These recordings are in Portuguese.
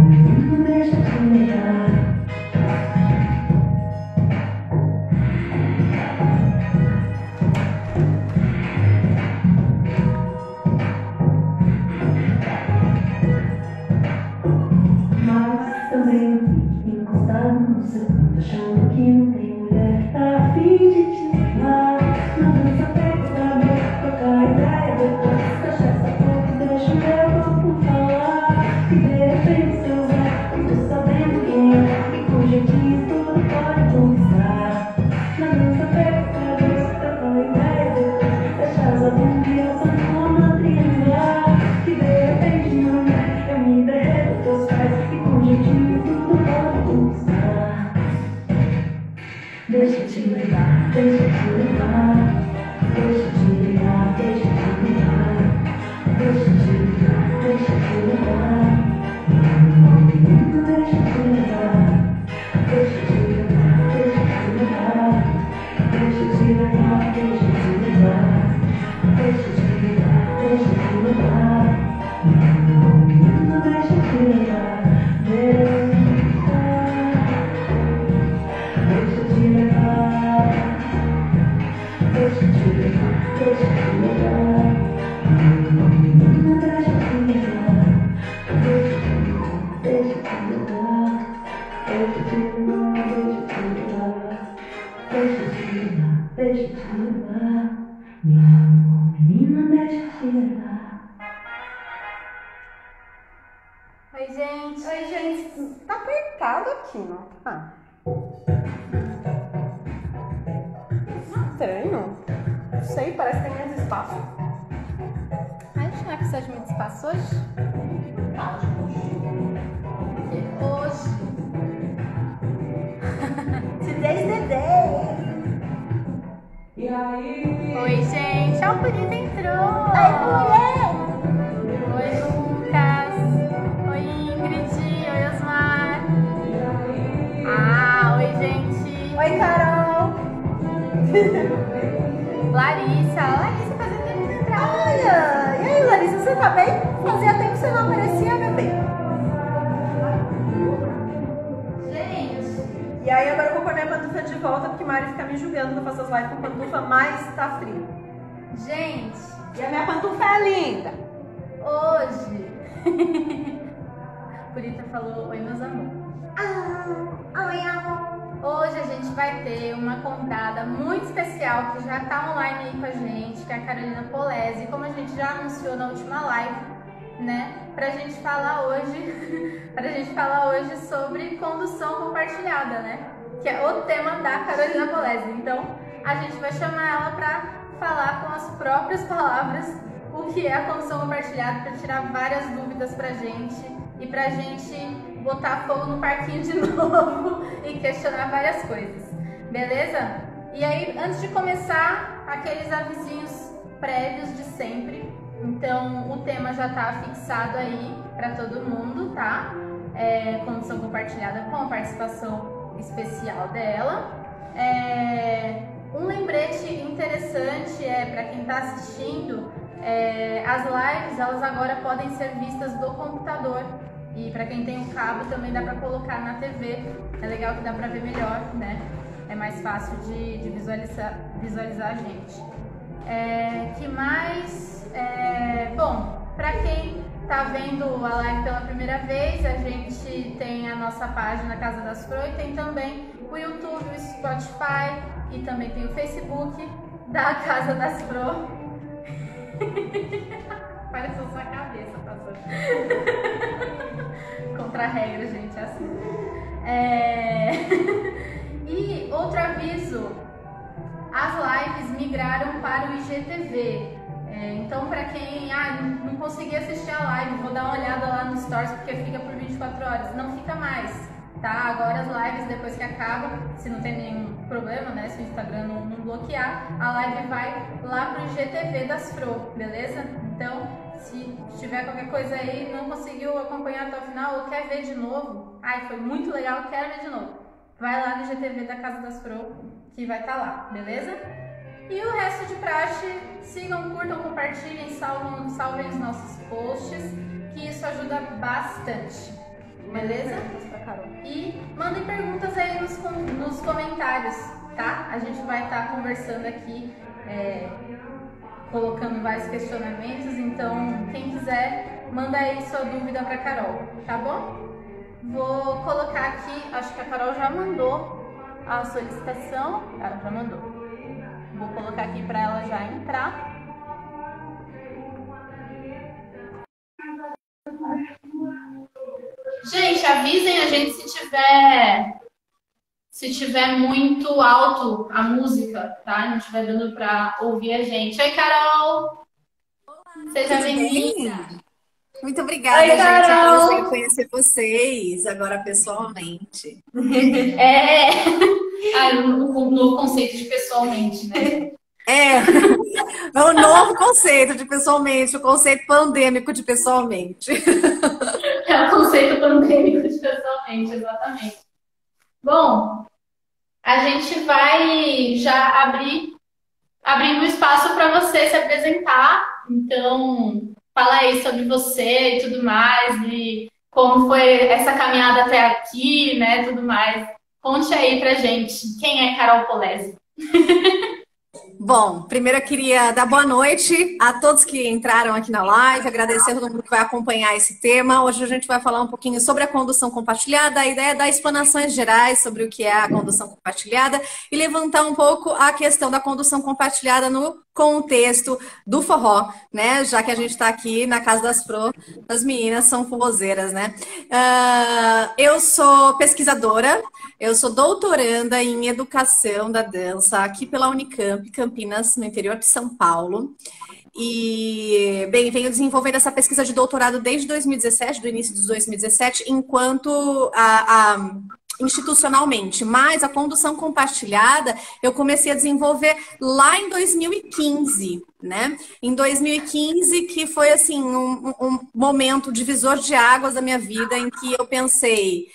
menino, deixa te levar. Mas também encostado no seu canto, achando que não tem mulher a fim de te levar. Na dança pega o cabelo, troca a ideia depois. Cachaça pouco, deixa o meu corpo falar. E de repente seu Zé, eu tô sabendo quem é. E com jeitinho tudo pode conquistar. Na dança pega o cabelo, troca a ideia depois. Cachaça bunda e a sanfona triangular. E de repente mulher, eu me derreto teus pés. E com jeitinho tudo pode conquistar. Deixa te levar, deixa te levar. Deixa te levar, deixa te levar. Deixa te levar, deixa te levar. Menino, deixa te levar. Deixa te levar, deixa te levar. Deixa te levar, deixa te levar. Deixa te levar, deixa te levar. Menino, deixa te levar. Deixa te levar. Deixa te levar, deixa te levar. Menina, deixa te levar. Deixa te levar, deixa te levar. Deixa te levar, deixa te levar. Deixa te levar. Menina, deixa te levar. Oi, gente. Oi, gente. Tá apertado aqui, não tá? Estranho. Não sei, parece que tem menos espaço. A gente não vai precisar de muito espaço hoje? Porque hoje... Today's the day. E aí? Oi, gente. A Bonita entrou. Ai, mulher. Oi, Lucas. Oi, Ingrid. Oi, Osmar. Ah, oi, gente. Oi, Carol. Larissa. Larissa fazia tempo de entrar. Olha. E aí, Larissa, você tá bem? Fazia tempo que você não aparecia, meu bem. Gente. E aí, agora eu vou pôr minha pantufa de volta, porque Mari fica me julgando que eu faço as lives com pantufa, mas tá frio. Gente. E a minha pantufa é linda. Hoje. Bonita falou oi, meus amores. Oi, amor. Hoje a gente vai ter uma convidada muito especial que já tá online aí com a gente, que é a Carolina Polese, como a gente já anunciou na última live, né? Pra gente falar hoje sobre condução compartilhada, né? Que é o tema da Carolina Polese. Então, a gente vai chamar ela pra falar com as próprias palavras o que é a condução compartilhada, pra tirar várias dúvidas pra gente e pra gente botar fogo no parquinho de novo e questionar várias coisas, beleza? E aí, antes de começar, aqueles avisinhos prévios de sempre. Então, o tema já tá fixado aí para todo mundo, tá? Condução compartilhada com a participação especial dela. Um lembrete interessante para quem tá assistindo, as lives, elas agora podem ser vistas do computador. E para quem tem o cabo também dá para colocar na TV. É legal que dá para ver melhor, né? É mais fácil de visualizar a gente. Que mais? Bom, para quem tá vendo a live pela primeira vez, a gente tem a nossa página Casa das Fro e tem também o YouTube, o Spotify e também tem o Facebook da Casa das Fro. Pareceu sua cabeça, passou. Contra a regra, gente, é assim. E outro aviso, as lives migraram para o IGTV. Então, para quem não conseguia assistir a live, vou dar uma olhada lá no Stories porque fica por 24 horas. Não fica mais, tá? Agora as lives, depois que acaba, se não tem nenhum problema, né? Se o Instagram não bloquear, a live vai lá pro IGTV das Fro, beleza? Então, se tiver qualquer coisa aí, não conseguiu acompanhar até o final ou quer ver de novo, foi muito legal, quero ver de novo, vai lá no IGTV da Casa das Fro que vai estar lá, beleza? E o resto de praxe, sigam, curtam, compartilhem, salvem os nossos posts, que isso ajuda bastante. Beleza? E mandem perguntas aí nos comentários, tá? A gente vai estar conversando aqui, colocando vários questionamentos, então quem quiser, manda aí sua dúvida pra Carol, tá bom? Vou colocar aqui, acho que a Carol já mandou a solicitação. Ela já mandou. Vou colocar aqui pra ela já entrar. Gente, avisem a gente se tiver muito alto a música, tá? Não estiver dando pra ouvir a gente. Oi, Carol! Seja bem-vinda! Muito obrigada, Oi, gente. É um Carol! prazer conhecer vocês agora pessoalmente. O novo conceito de pessoalmente, né? É o novo conceito de pessoalmente, o conceito pandêmico de pessoalmente. É o conceito pandêmico de pessoalmente, exatamente. Bom, a gente vai já abrir um espaço para você se apresentar. Então, fala aí sobre você e tudo mais, e como foi essa caminhada até aqui, né, tudo mais. Conte aí pra gente, quem é Carol Polezi? Bom, primeiro eu queria dar boa noite a todos que entraram aqui na live, agradecer a todo mundo que vai acompanhar esse tema. Hoje a gente vai falar um pouquinho sobre a condução compartilhada, a ideia é dar explanações gerais sobre o que é a condução compartilhada e levantar um pouco a questão da condução compartilhada no contexto do forró, né? Já que a gente está aqui na Casa das Pro, as meninas são forrozeiras, né? Eu sou pesquisadora, eu sou doutoranda em educação da dança aqui pela Unicamp, Campinas, no interior de São Paulo. E, bem, venho desenvolvendo essa pesquisa de doutorado desde 2017, do início de 2017, enquanto institucionalmente, mas a condução compartilhada eu comecei a desenvolver lá em 2015, né? Em 2015, que foi assim um momento divisor de águas da minha vida, em que eu pensei,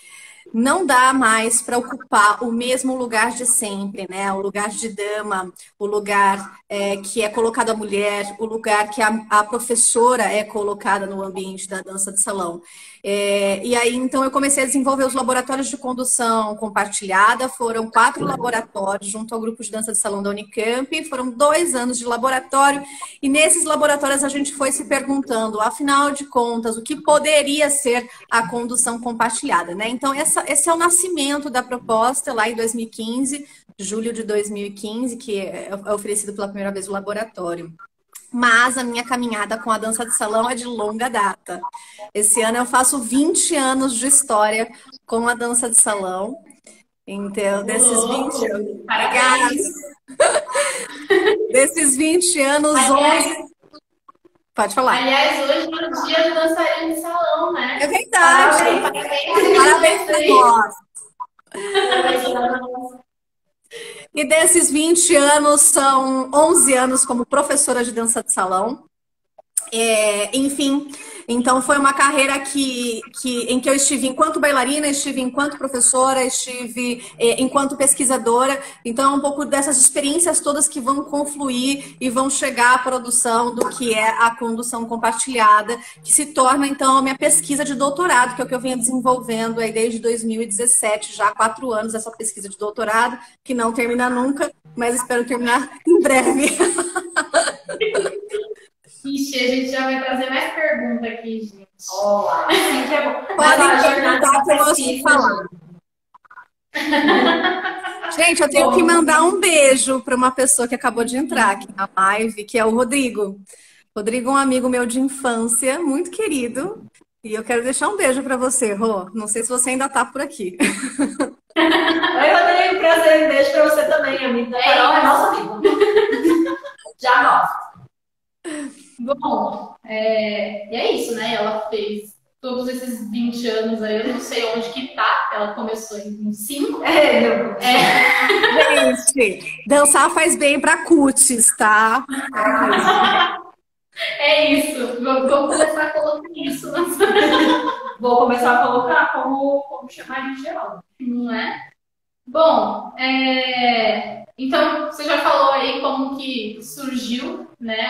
não dá mais para ocupar o mesmo lugar de sempre, né? O lugar de dama, o lugar que é colocado a mulher, o lugar que a professora é colocada no ambiente da dança de salão. E aí, então, eu comecei a desenvolver os laboratórios de condução compartilhada. Foram 4 laboratórios junto ao grupo de dança de salão da Unicamp. Foram 2 anos de laboratório. E nesses laboratórios a gente foi se perguntando, afinal de contas, o que poderia ser a condução compartilhada, né? Então, esse é o nascimento da proposta lá em 2015, julho de 2015, que é oferecido pela primeira vez o laboratório. Mas a minha caminhada com a dança de salão é de longa data. Esse ano eu faço 20 anos de história com a dança de salão. Então, desses 20 anos... Parabéns! Desses 20 anos, 11... Pode falar. Aliás, hoje é o dia do dançarino de salão, né? É verdade! Parabéns para nós! E desses 20 anos, são 11 anos como professora de dança de salão. Enfim, então foi uma carreira em que eu estive enquanto bailarina, estive enquanto professora, estive enquanto pesquisadora. Então é um pouco dessas experiências todas que vão confluir e vão chegar à produção do que é a condução compartilhada, que se torna então a minha pesquisa de doutorado, que é o que eu venho desenvolvendo aí desde 2017, já há 4 anos, essa pesquisa de doutorado, que não termina nunca, mas espero terminar em breve. Ixi, a gente já vai trazer mais perguntas aqui, gente. Olá! Sim, que é bom. Podem perguntar que eu gosto de falar. Gente, eu tenho que mandar um beijo para uma pessoa que acabou de entrar aqui na live, que é o Rodrigo. Rodrigo é um amigo meu de infância, muito querido. E eu quero deixar um beijo para você, Rô. Não sei se você ainda tá por aqui. Oi, Rodrigo, prazer. Beijo pra você também, amigo da Carol. É nosso amigo. Já nosso. Bom, e é isso, né? Ela fez todos esses 20 anos aí, eu não sei onde que tá. Ela começou em 5. Gente, dançar faz bem pra cutis, tá? É isso. Vou começar a colocar isso. Vou começar a colocar como chamar de geral. Não é? Bom, então você já falou aí como que surgiu, né,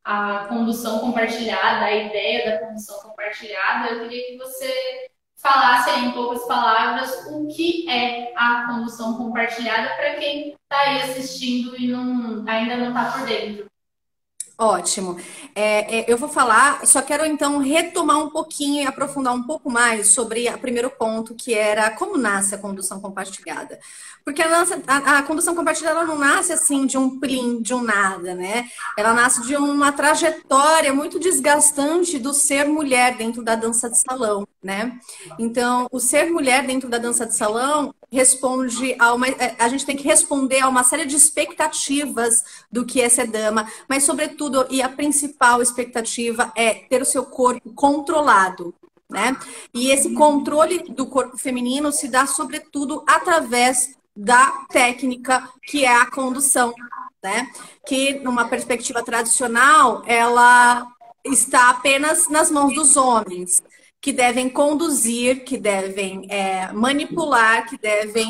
a condução compartilhada, a ideia da condução compartilhada. Eu queria que você falasse aí em poucas palavras o que é a condução compartilhada para quem está aí assistindo e ainda não está por dentro. Ótimo. Eu vou falar, só quero então retomar um pouquinho e aprofundar um pouco mais sobre o primeiro ponto, que era como nasce a condução compartilhada. Porque a condução compartilhada não nasce assim de um plim, de um nada, né? Ela nasce de uma trajetória muito desgastante do ser mulher dentro da dança de salão, né? Então, o ser mulher dentro da dança de salão responde a gente tem que responder a uma série de expectativas do que é ser dama, mas sobretudo, e a principal expectativa é ter o seu corpo controlado, né? E esse controle do corpo feminino se dá sobretudo através da técnica que é a condução, né? Que numa perspectiva tradicional, ela está apenas nas mãos dos homens, que devem conduzir, que devem manipular, que devem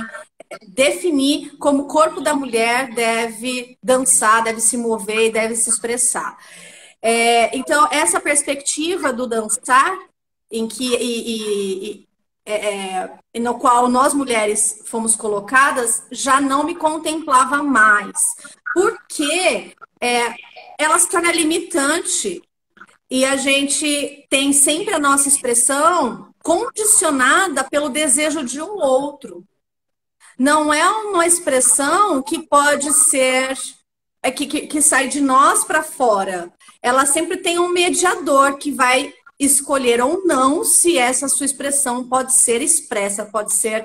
definir como o corpo da mulher deve dançar, deve se mover e deve se expressar. Então, essa perspectiva do dançar, em que no qual nós mulheres fomos colocadas, já não me contemplava mais, porque ela se torna limitante e a gente tem sempre a nossa expressão condicionada pelo desejo de um outro. Não é uma expressão que pode ser que sai de nós para fora. Ela sempre tem um mediador que vai escolher ou não se essa sua expressão pode ser expressa, pode ser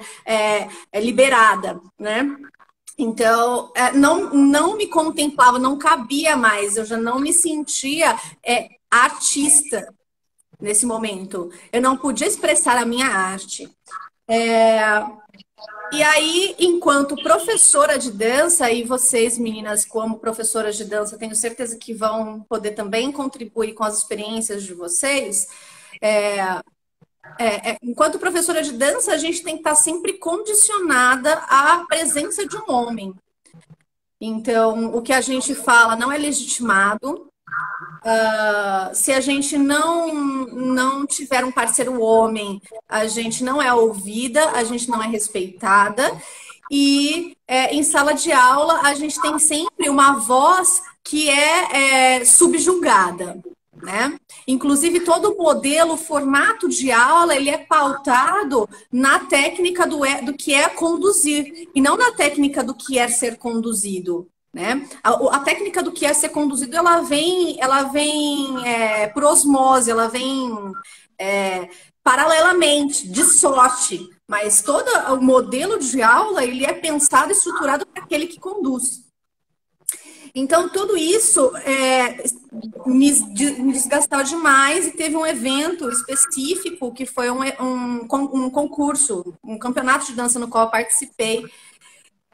liberada, né? Então, não me contemplava, não cabia mais, eu já não me sentia artista nesse momento. Eu não podia expressar a minha arte. E aí, enquanto professora de dança, e vocês, meninas, como professoras de dança, tenho certeza que vão poder também contribuir com as experiências de vocês. Enquanto professora de dança, a gente tem que estar sempre condicionada à presença de um homem. Então, o que a gente fala não é legitimado. Se a gente não tiver um parceiro homem, a gente não é ouvida, a gente não é respeitada. E em sala de aula, a gente tem sempre uma voz que é subjugada, né? Inclusive, todo o modelo, o formato de aula, ele é pautado na técnica do que é conduzir, e não na técnica do que é ser conduzido. Né? A técnica do que é ser conduzido, ela vem por osmose, ela vem paralelamente, de sorte, mas todo o modelo de aula, ele é pensado e estruturado para aquele que conduz. Então, tudo isso me desgastou demais, e teve um evento específico que foi um concurso, um campeonato de dança no qual eu participei,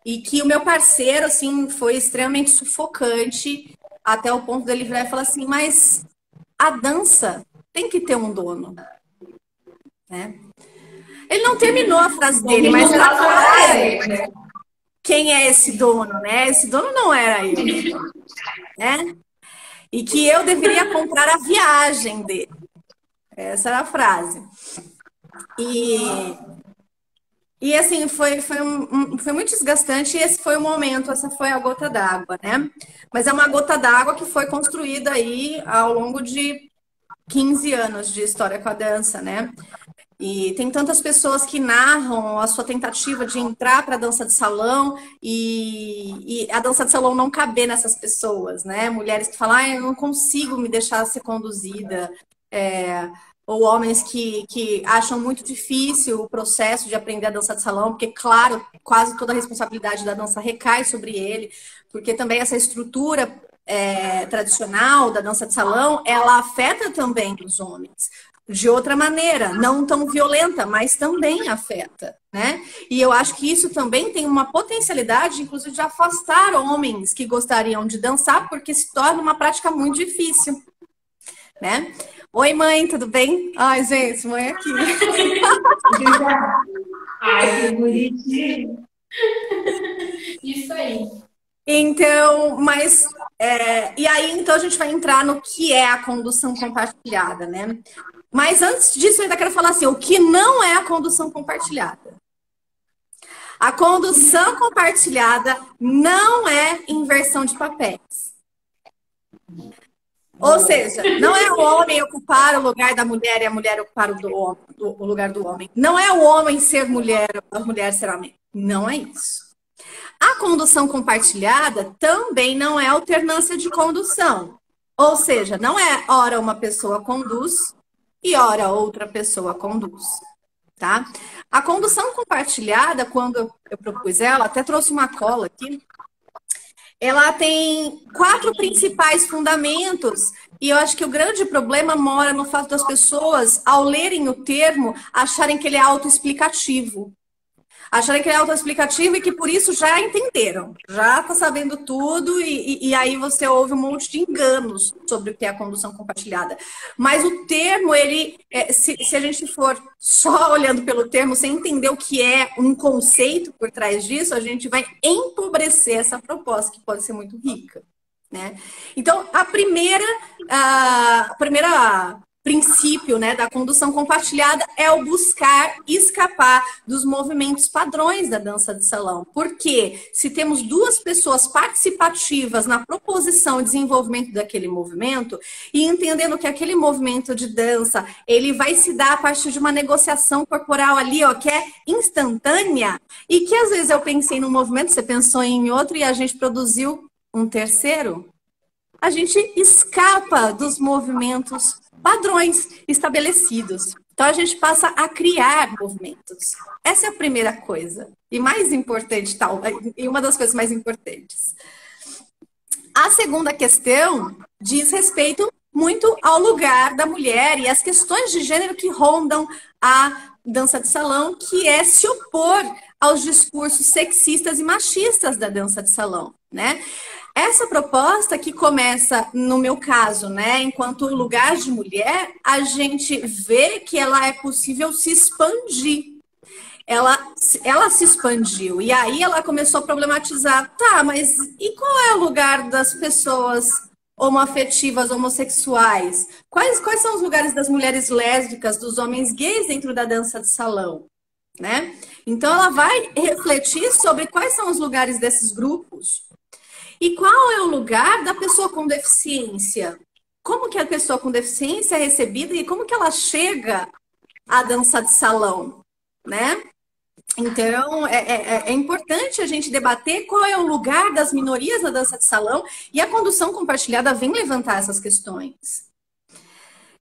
e que o meu parceiro, assim, foi extremamente sufocante, até o ponto dele virar e falar assim, mas a dança tem que ter um dono, né? Ele não terminou a frase dele, mas quem é esse dono, né? Esse dono não era eu, né? E que eu deveria comprar a viagem dele. Essa era a frase. E assim, foi muito desgastante, e esse foi o momento, essa foi a gota d'água, né? Mas é uma gota d'água que foi construída aí ao longo de 15 anos de história com a dança, né? E tem tantas pessoas que narram a sua tentativa de entrar para a dança de salão e a dança de salão não caber nessas pessoas, né? Mulheres que falam, eu não consigo me deixar ser conduzida, ou homens que acham muito difícil o processo de aprender a dança de salão, porque, claro, quase toda a responsabilidade da dança recai sobre ele, porque também essa estrutura tradicional da dança de salão, ela afeta também os homens. De outra maneira, não tão violenta, mas também afeta, né? E eu acho que isso também tem uma potencialidade, inclusive, de afastar homens que gostariam de dançar, porque se torna uma prática muito difícil, né? Oi, mãe, tudo bem? Ai, gente, mãe aqui. Ai, que bonitinho. Isso aí. Então, e aí, então, a gente vai entrar no que é a condução compartilhada, né? Mas antes disso, eu ainda quero falar assim, o que não é a condução compartilhada. A condução compartilhada não é inversão de papéis. Ou seja, não é o homem ocupar o lugar da mulher e a mulher ocupar o lugar do homem. Não é o homem ser mulher, a mulher ser homem. Não é isso. A condução compartilhada também não é alternância de condução. Ou seja, não é ora uma pessoa conduz e ora outra pessoa conduz. Tá? A condução compartilhada, quando eu propus ela, até trouxe uma cola aqui, ela tem 4 principais fundamentos e eu acho que o grande problema mora no fato das pessoas, ao lerem o termo, acharem que ele é autoexplicativo. Acharem que ele é autoexplicativo e que por isso já entenderam, já está sabendo tudo e aí você ouve um monte de enganos sobre o que é a condução compartilhada. Mas o termo, ele, se a gente for só olhando pelo termo, sem entender o que é um conceito por trás disso, a gente vai empobrecer essa proposta, que pode ser muito rica, né? Então, a primeira princípio, né, da condução compartilhada é o buscar escapar dos movimentos padrões da dança de salão. Porque se temos 2 pessoas participativas na proposição e desenvolvimento daquele movimento e entendendo que aquele movimento de dança, ele vai se dar a partir de uma negociação corporal ali, ó, que é instantânea e que às vezes eu pensei num movimento, você pensou em outro e a gente produziu um terceiro, a gente escapa dos movimentos padrões estabelecidos. Então, a gente passa a criar movimentos. Essa é a primeira coisa. E mais importante, e uma das coisas mais importantes. A segunda questão diz respeito muito ao lugar da mulher e às questões de gênero que rondam a dança de salão, que é se opor aos discursos sexistas e machistas da dança de salão, né? Essa proposta que começa, no meu caso, né, enquanto lugar de mulher, a gente vê que ela é possível se expandir. Ela se expandiu e aí ela começou a problematizar, tá, mas e qual é o lugar das pessoas homoafetivas, homossexuais? Quais são os lugares das mulheres lésbicas, dos homens gays dentro da dança de salão, né? Então ela vai refletir sobre quais são os lugares desses grupos. E qual é o lugar da pessoa com deficiência? Como que a pessoa com deficiência é recebida e como que ela chega à dança de salão, né? Então, é importante a gente debater qual é o lugar das minorias na dança de salão e a condução compartilhada vem levantar essas questões.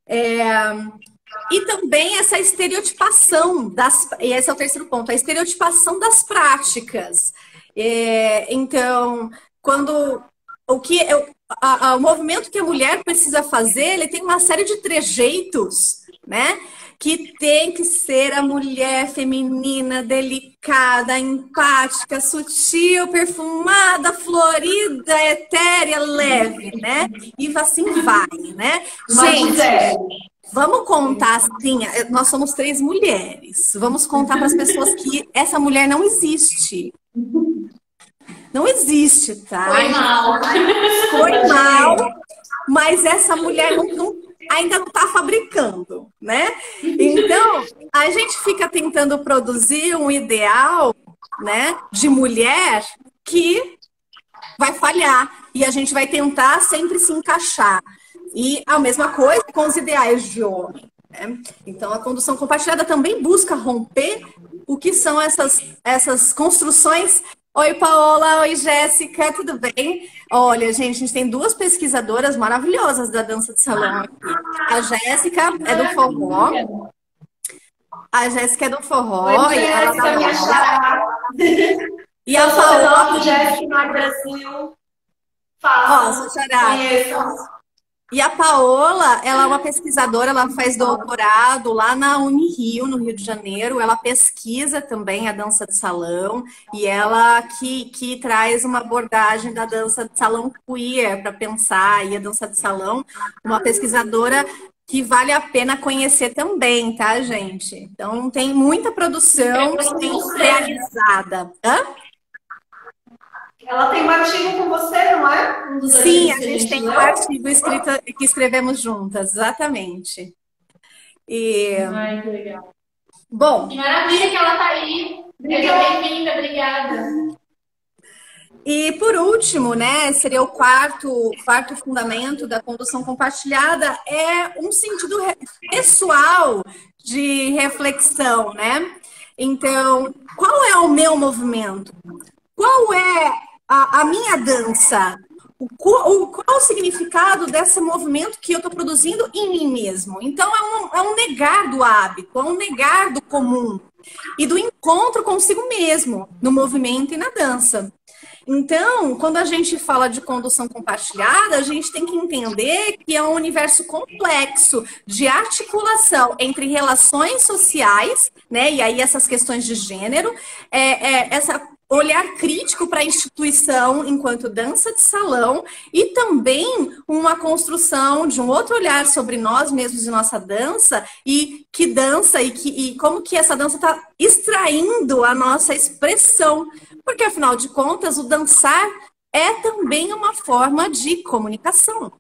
E também essa estereotipação, e esse é o terceiro ponto, a estereotipação das práticas. Então, quando o movimento que a mulher precisa fazer, ele tem uma série de trejeitos, né? Que tem que ser a mulher feminina, delicada, empática, sutil, perfumada, florida, etérea, leve, né? E assim vai, né? Gente, vamos contar assim, nós somos 3 mulheres. Vamos contar para as pessoas que essa mulher não existe. Não existe, tá? Foi mal. Foi mal, mas essa mulher ainda não está fabricando, né? Então, a gente fica tentando produzir um ideal, né, de mulher que vai falhar. E a gente vai tentar sempre se encaixar. E a mesma coisa com os ideais de homem, né? Então, a condução compartilhada também busca romper o que são essas construções. Oi, Paola. Oi, Jéssica. Tudo bem? Olha, gente, a gente tem 2 pesquisadoras maravilhosas da dança de salão aqui. A Jéssica é do forró. A Jéssica é do forró. Oi, Jéssica, minha xará. E a Paola... Jéssica no Brasil. Fala. Ó, sou xará. E a Paola, ela é uma pesquisadora, ela faz doutorado lá na Unirio, no Rio de Janeiro. Ela pesquisa também a dança de salão e ela que traz uma abordagem da dança de salão queer para pensar aí a dança de salão. Uma pesquisadora que vale a pena conhecer também, tá, gente? Então, tem muita produção realizada. Hã? Ela tem um artigo com você, não é? Sim, a gente tem um artigo escrito que escrevemos juntas, exatamente. Ai, que legal. Bom, Que maravilha que ela tá aí. Seja bem-vinda, obrigada. e por último, né, seria o quarto fundamento da condução compartilhada, é um sentido pessoal de reflexão, né? Então, qual é o meu movimento? Qual é a minha dança? Qual o significado desse movimento que eu estou produzindo em mim mesmo? Então, é um negar do hábito, é um negar do comum e do encontro consigo mesmo, no movimento e na dança. Então, quando a gente fala de condução compartilhada, a gente tem que entender que é um universo complexo de articulação entre relações sociais, né? E aí essas questões de gênero, essa olhar crítico para a instituição enquanto dança de salão e também uma construção de um outro olhar sobre nós mesmos e nossa dança e que dança e como que essa dança está extraindo a nossa expressão. Porque, afinal de contas, o dançar é também uma forma de comunicação.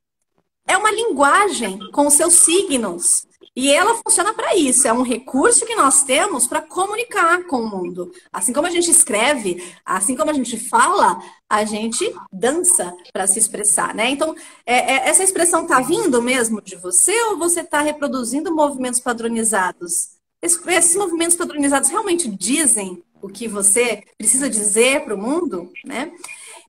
É uma linguagem com seus signos. E ela funciona para isso. É um recurso que nós temos para comunicar com o mundo. Assim como a gente escreve, assim como a gente fala, a gente dança para se expressar, né? Então, essa expressão está vindo mesmo de você ou você está reproduzindo movimentos padronizados? Esses movimentos padronizados realmente dizem o que você precisa dizer para o mundo, né?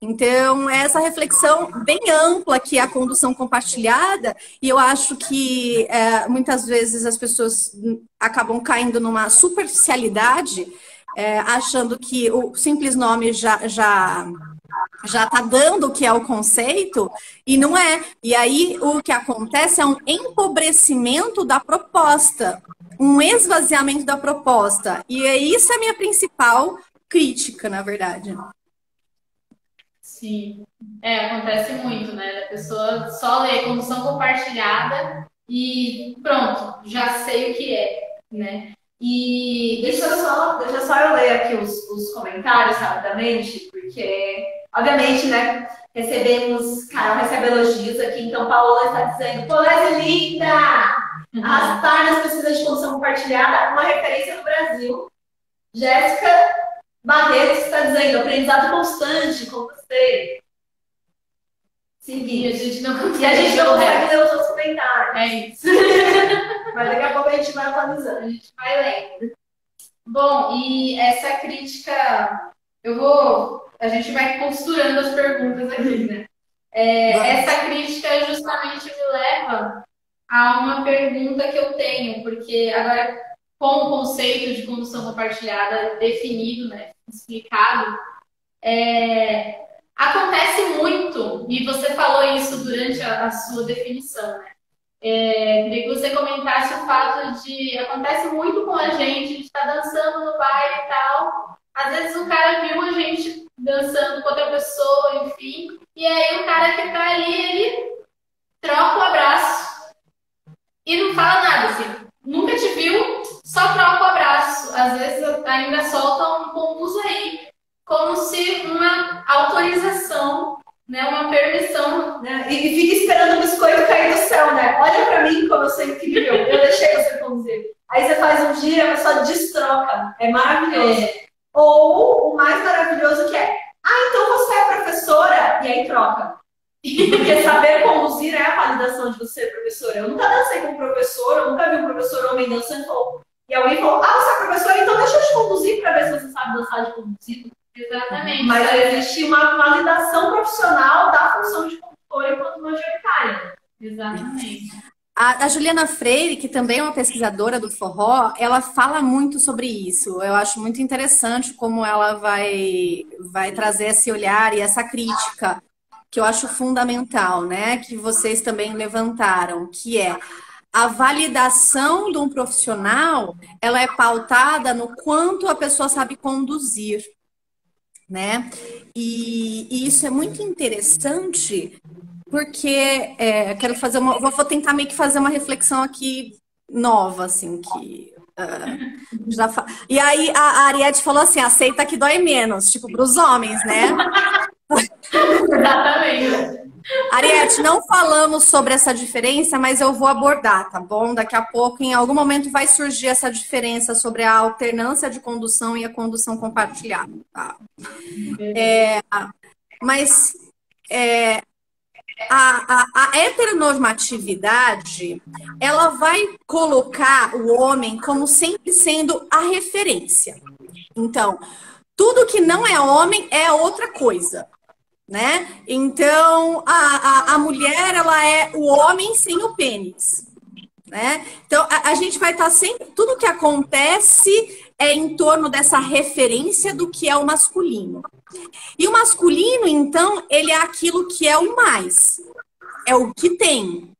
Então, essa reflexão bem ampla que é a condução compartilhada, e eu acho que muitas vezes as pessoas acabam caindo numa superficialidade, achando que o simples nome já está dando o que é o conceito, e não é. E aí, o que acontece é um empobrecimento da proposta, um esvaziamento da proposta. E isso é a minha principal crítica, na verdade. Sim, acontece muito, né? A pessoa só lê condução compartilhada e pronto, já sei o que é, né? E deixa só eu ler aqui os comentários rapidamente, porque, obviamente, né, Carol recebe elogios aqui, então Paola está dizendo, Polese linda! Arrastar nas pesquisas de condução compartilhada, uma referência no Brasil. Jéssica Barreto está dizendo, aprendizado constante com você. Seguinte, a gente não consegue ler os outros comentários. É isso. Mas daqui a pouco a gente vai atualizando, a gente vai lendo. Bom, e essa crítica, a gente vai costurando as perguntas aqui, né? Essa crítica justamente me leva a uma pergunta que eu tenho, porque agora com o conceito de condução compartilhada definido, né, explicado, acontece muito, e você falou isso durante a sua definição, né? Queria que você comentasse o fato de acontece muito com a gente está dançando no baile e tal. Às vezes o cara viu a gente dançando com outra pessoa, enfim, e aí o cara que tá ali, ele troca o abraço e não fala nada, assim. Nunca te viu, só troca o abraço. Às vezes ainda solta um conduz aí, como se uma autorização, né, uma permissão, né? E fica esperando o biscoito cair do céu, né? Olha pra mim como eu sou incrível, eu deixei você conduzir. Aí você faz um giro e a pessoa destroca. É maravilhoso. Ou o mais maravilhoso que é, então você é professora, e aí troca. Porque saber conduzir é a validação de você, professora. Eu nunca dancei com um professor, eu nunca vi um professor homem dançando. E alguém falou, você é professora, então deixa eu te conduzir pra ver se você sabe dançar de conduzido. Exatamente. Mas existe uma validação profissional da função de condutora enquanto majoritária. Exatamente. A Juliana Freire, que também é uma pesquisadora do forró, ela fala muito sobre isso. Eu acho muito interessante como ela vai trazer esse olhar e essa crítica, que eu acho fundamental, né? Que vocês também levantaram, que é a validação de um profissional, ela é pautada no quanto a pessoa sabe conduzir, né? E isso é muito interessante, porque quero fazer vou tentar meio que fazer uma reflexão aqui nova, assim, que e aí a Ariete falou assim, aceita que dói menos, tipo, para os homens, né? Exatamente. Ariete, não falamos sobre essa diferença, mas eu vou abordar, tá bom? Daqui a pouco, em algum momento, vai surgir essa diferença sobre a alternância de condução e a condução compartilhada, tá? Mas a heteronormatividade, ela vai colocar o homem como sempre sendo a referência. Então, tudo que não é homem é outra coisa, né? Então, a mulher, ela é o homem sem o pênis, né? Então, a gente vai estar sempre... Tudo que acontece é em torno dessa referência do que é o masculino. E o masculino, então, ele é aquilo que é o mais. É o que tem.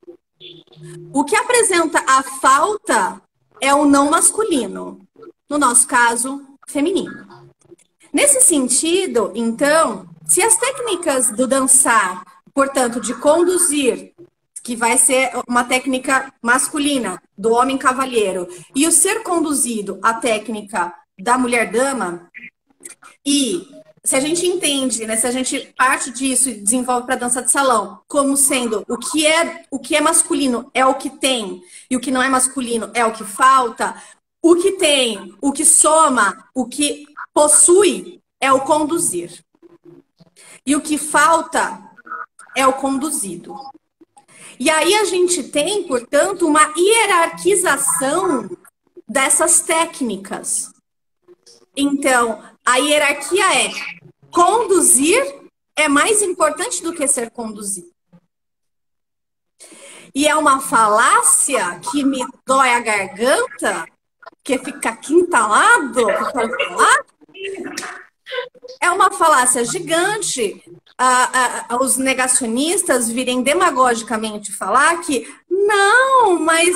O que apresenta a falta é o não masculino. No nosso caso, feminino. Nesse sentido, então, se as técnicas do dançar, portanto, de conduzir, que vai ser uma técnica masculina, do homem cavalheiro, e o ser conduzido, a técnica da mulher dama, e se a gente entende, né, se a gente parte disso e desenvolve para dança de salão, como sendo o que é masculino é o que tem, e o que não é masculino é o que falta, o que tem, o que soma, o que possui é o conduzir. E o que falta é o conduzido. E aí a gente tem, portanto, uma hierarquização dessas técnicas. Então, a hierarquia é: conduzir é mais importante do que ser conduzido. E é uma falácia que me dói a garganta, que fica aqui entalado, que eu quero falar. É uma falácia gigante os negacionistas virem demagogicamente falar que não, mas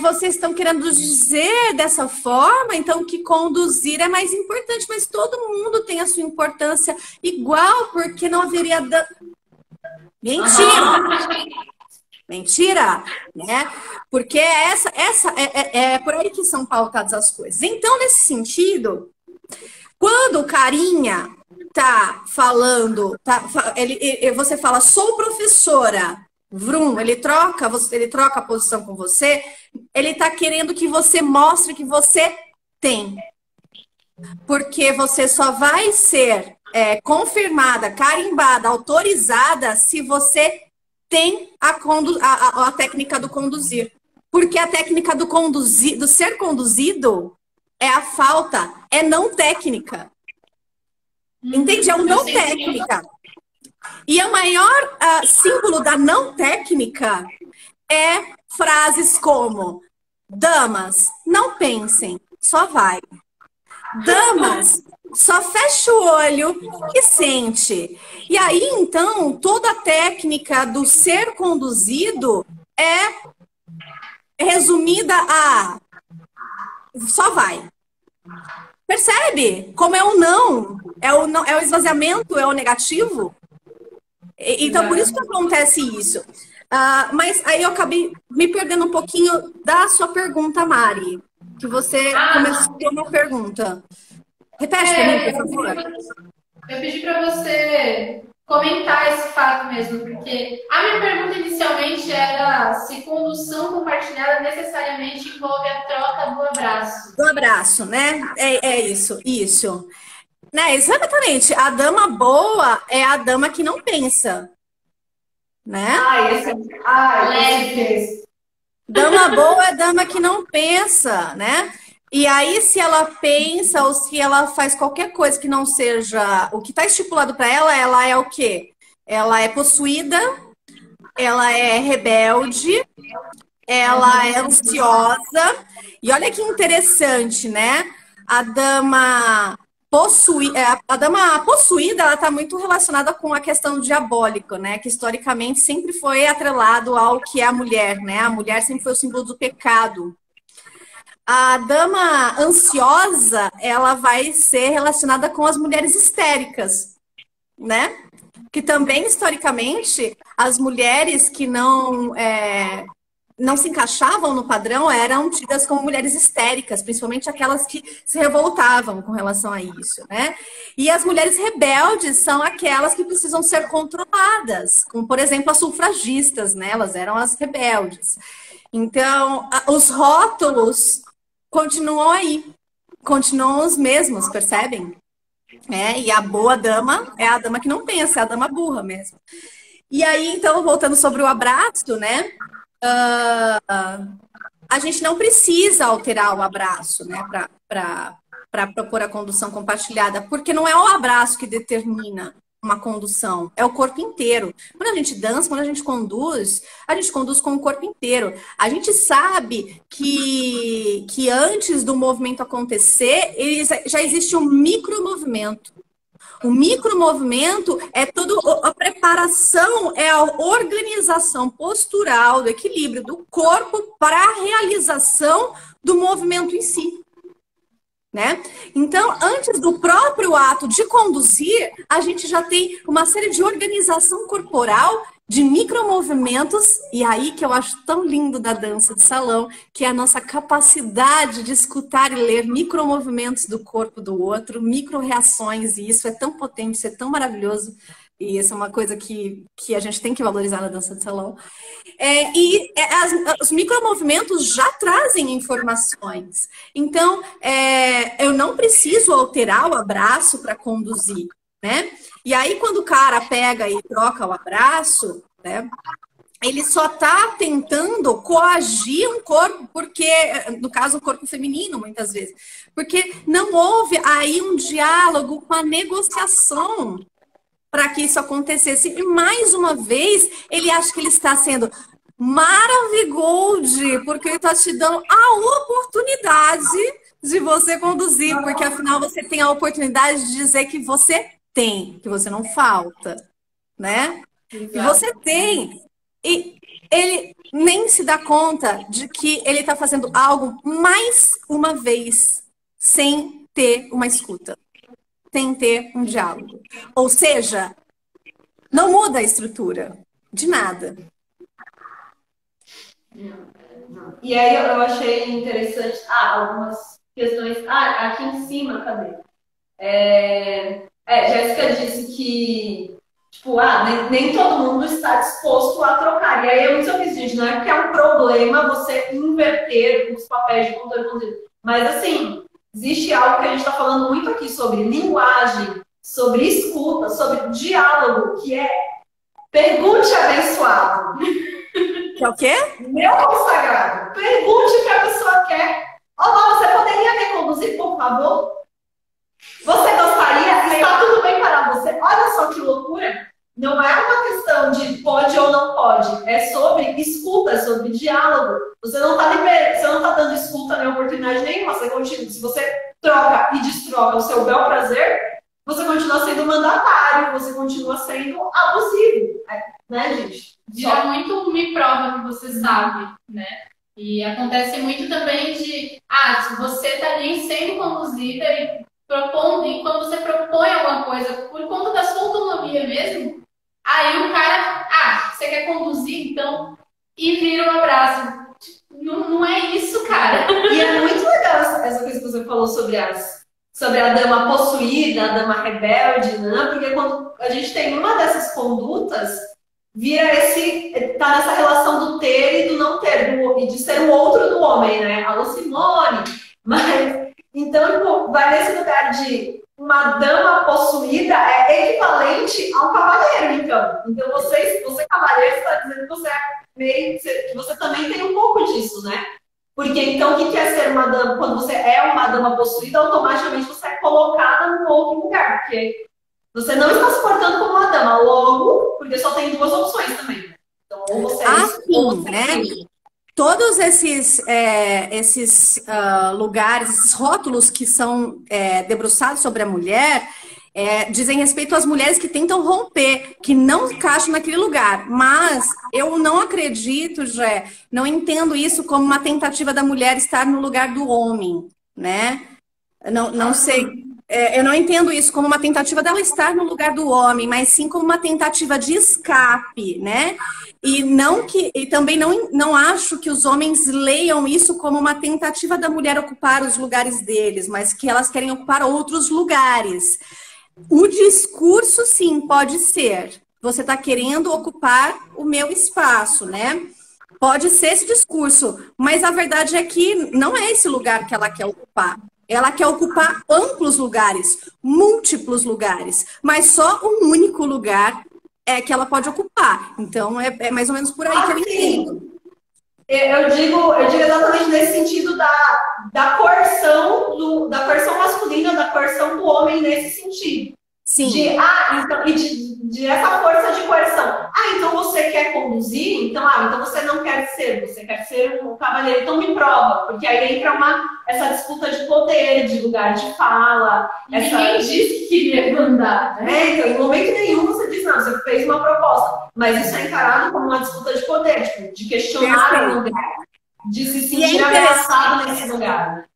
vocês estão querendo dizer dessa forma, então que conduzir é mais importante, mas todo mundo tem a sua importância igual, porque não haveria... Mentira! Mentira, né? Porque é por aí que são pautadas as coisas. Então, nesse sentido, quando o carinha tá falando, você fala, sou professora, vrum, ele troca a posição com você, ele tá querendo que você mostre que você tem. Porque você só vai ser confirmada, carimbada, autorizada se você tem a técnica do conduzir. Porque a técnica do ser conduzido é a falta, é não técnica. Entende? É um não técnica. E o maior símbolo da não técnica é frases como: damas, não pensem, só vai. Damas, só fecha o olho e sente. E aí, então, toda a técnica do ser conduzido é resumida a só vai. Percebe? Como é o não. É o esvaziamento, é o negativo. Então, por isso que acontece isso. Mas aí eu acabei me perdendo um pouquinho da sua pergunta, Mari. Que você começou uma pergunta. Repete para mim, por favor. Eu pedi para você comentar esse fato mesmo, porque a minha pergunta inicialmente era se condução compartilhada necessariamente envolve a troca do abraço. Do abraço, né? É isso. Né, exatamente. A dama boa é a dama que não pensa. Né? Esse. Dama boa é dama que não pensa, né? E aí, se ela pensa ou se ela faz qualquer coisa que não seja o que está estipulado para ela, ela é o quê? Ela é possuída, ela é rebelde, ela é ansiosa. E olha que interessante, né? A dama possuída, ela está muito relacionada com a questão diabólica, né? Que historicamente sempre foi atrelado ao que é a mulher, né? A mulher sempre foi o símbolo do pecado. A dama ansiosa, ela vai ser relacionada com as mulheres histéricas, né? Que também, historicamente, as mulheres que não não se encaixavam no padrão eram tidas como mulheres histéricas, principalmente aquelas que se revoltavam com relação a isso, né? E as mulheres rebeldes são aquelas que precisam ser controladas, como, por exemplo, as sufragistas, né? Elas eram as rebeldes. Então, os rótulos continuam aí, continuam os mesmos, percebem? E a boa dama é a dama que não pensa, é a dama burra mesmo. E aí, então, voltando sobre o abraço, né? A gente não precisa alterar o abraço, né, para propor a condução compartilhada, porque não é o abraço que determina uma condução, é o corpo inteiro. Quando a gente dança, quando a gente conduz com o corpo inteiro. A gente sabe que antes do movimento acontecer, já existe um micromovimento. O micromovimento é a preparação, é a organização postural do equilíbrio do corpo para a realização do movimento em si, né? Então, antes do próprio ato de conduzir, a gente já tem uma série de organização corporal, de micromovimentos, e aí que eu acho tão lindo da dança de salão, que é a nossa capacidade de escutar e ler micromovimentos do corpo do outro, micro-reações, e isso é tão potente, isso é tão maravilhoso, e isso é uma coisa que a gente tem que valorizar na dança de salão. Os micromovimentos já trazem informações. Então, eu não preciso alterar o abraço para conduzir, né? E aí, quando o cara pega e troca o abraço, né, ele só está tentando coagir um corpo, porque, no caso, o corpo feminino, muitas vezes, porque não houve aí um diálogo com a negociação para que isso acontecesse. E, mais uma vez, ele acha que ele está sendo maravilhoso, porque ele está te dando a oportunidade de você conduzir, porque, afinal, você tem a oportunidade de dizer que você tem, que você não falta, né? Exato. E você tem. E ele nem se dá conta de que ele está fazendo algo mais uma vez sem ter uma escuta, sem ter um diálogo. Ou seja, não muda a estrutura de nada. E aí eu achei interessante algumas questões. Aqui em cima, cadê? Jéssica disse que, tipo, nem todo mundo está disposto a trocar. E aí eu disse, gente, não é porque é um problema você inverter os papéis de controle, mas assim, existe algo que a gente está falando muito aqui sobre linguagem, sobre escuta, sobre diálogo, que é pergunte abençoado. Que é o quê? Meu consagrado. Pergunte o que a pessoa quer. Olá, você poderia me conduzir, por favor? Você gostaria? Está tudo bem para você? Olha só que loucura. Não é uma questão de pode ou não pode. É sobre escuta, é sobre diálogo. Você não está dando escuta nem oportunidade nenhuma. Você continua. Se você troca e destroca o seu bel prazer, você continua sendo mandatário, você continua sendo abusivo. Né, gente? Vira muito me prova que você sabe, né? E acontece muito também de, se você está ali sendo conduzida e propondo, e quando você propõe alguma coisa por conta da sua autonomia mesmo, aí o cara, você quer conduzir, então, e vira um abraço. Não é isso, cara. E é muito legal essa coisa que você falou sobre a dama possuída, a dama rebelde, né? Porque quando a gente tem uma dessas condutas, tá nessa relação do ter e do não ter, e de ser o outro do homem, né? Alô, Simone. Mas, então, vai nesse lugar de uma dama possuída é equivalente ao cavaleiro, então. Então, você cavaleiro, está dizendo que você também tem um pouco disso, né? Porque, então, o que é ser uma dama? Quando você é uma dama possuída, automaticamente você é colocada num outro lugar, porque você não está se portando como uma dama, logo, porque só tem duas opções também. Então, ou você é isso, ou você né? Todos esses lugares, esses rótulos que são debruçados sobre a mulher, dizem respeito às mulheres que tentam romper, que não encaixam naquele lugar. Mas eu não acredito, não entendo isso como uma tentativa da mulher estar no lugar do homem, né? Não sei. eu não entendo isso como uma tentativa dela estar no lugar do homem, mas sim como uma tentativa de escape, né? E também não acho que os homens leiam isso como uma tentativa da mulher ocupar os lugares deles, mas que elas querem ocupar outros lugares. O discurso, sim, pode ser. Você está querendo ocupar o meu espaço, né? Pode ser esse discurso, mas a verdade é que não é esse lugar que ela quer ocupar. Ela quer ocupar amplos lugares, múltiplos lugares, mas só um único lugar é que ela pode ocupar. Então, é mais ou menos por aí que eu entendo. Eu digo exatamente nesse sentido da coerção, da coerção masculina, da coerção do homem nesse sentido. Sim. De essa força de coerção. Então você quer conduzir? Então você não quer ser, você quer ser um cavaleiro, então me prova, porque aí entra essa disputa de poder, de lugar de fala. Ninguém disse que queria mandar, né? Então, em momento nenhum você diz, não, você fez uma proposta, mas isso é encarado como uma disputa de poder, tipo, de questionar o lugar, de se sentir ameaçado nesse lugar.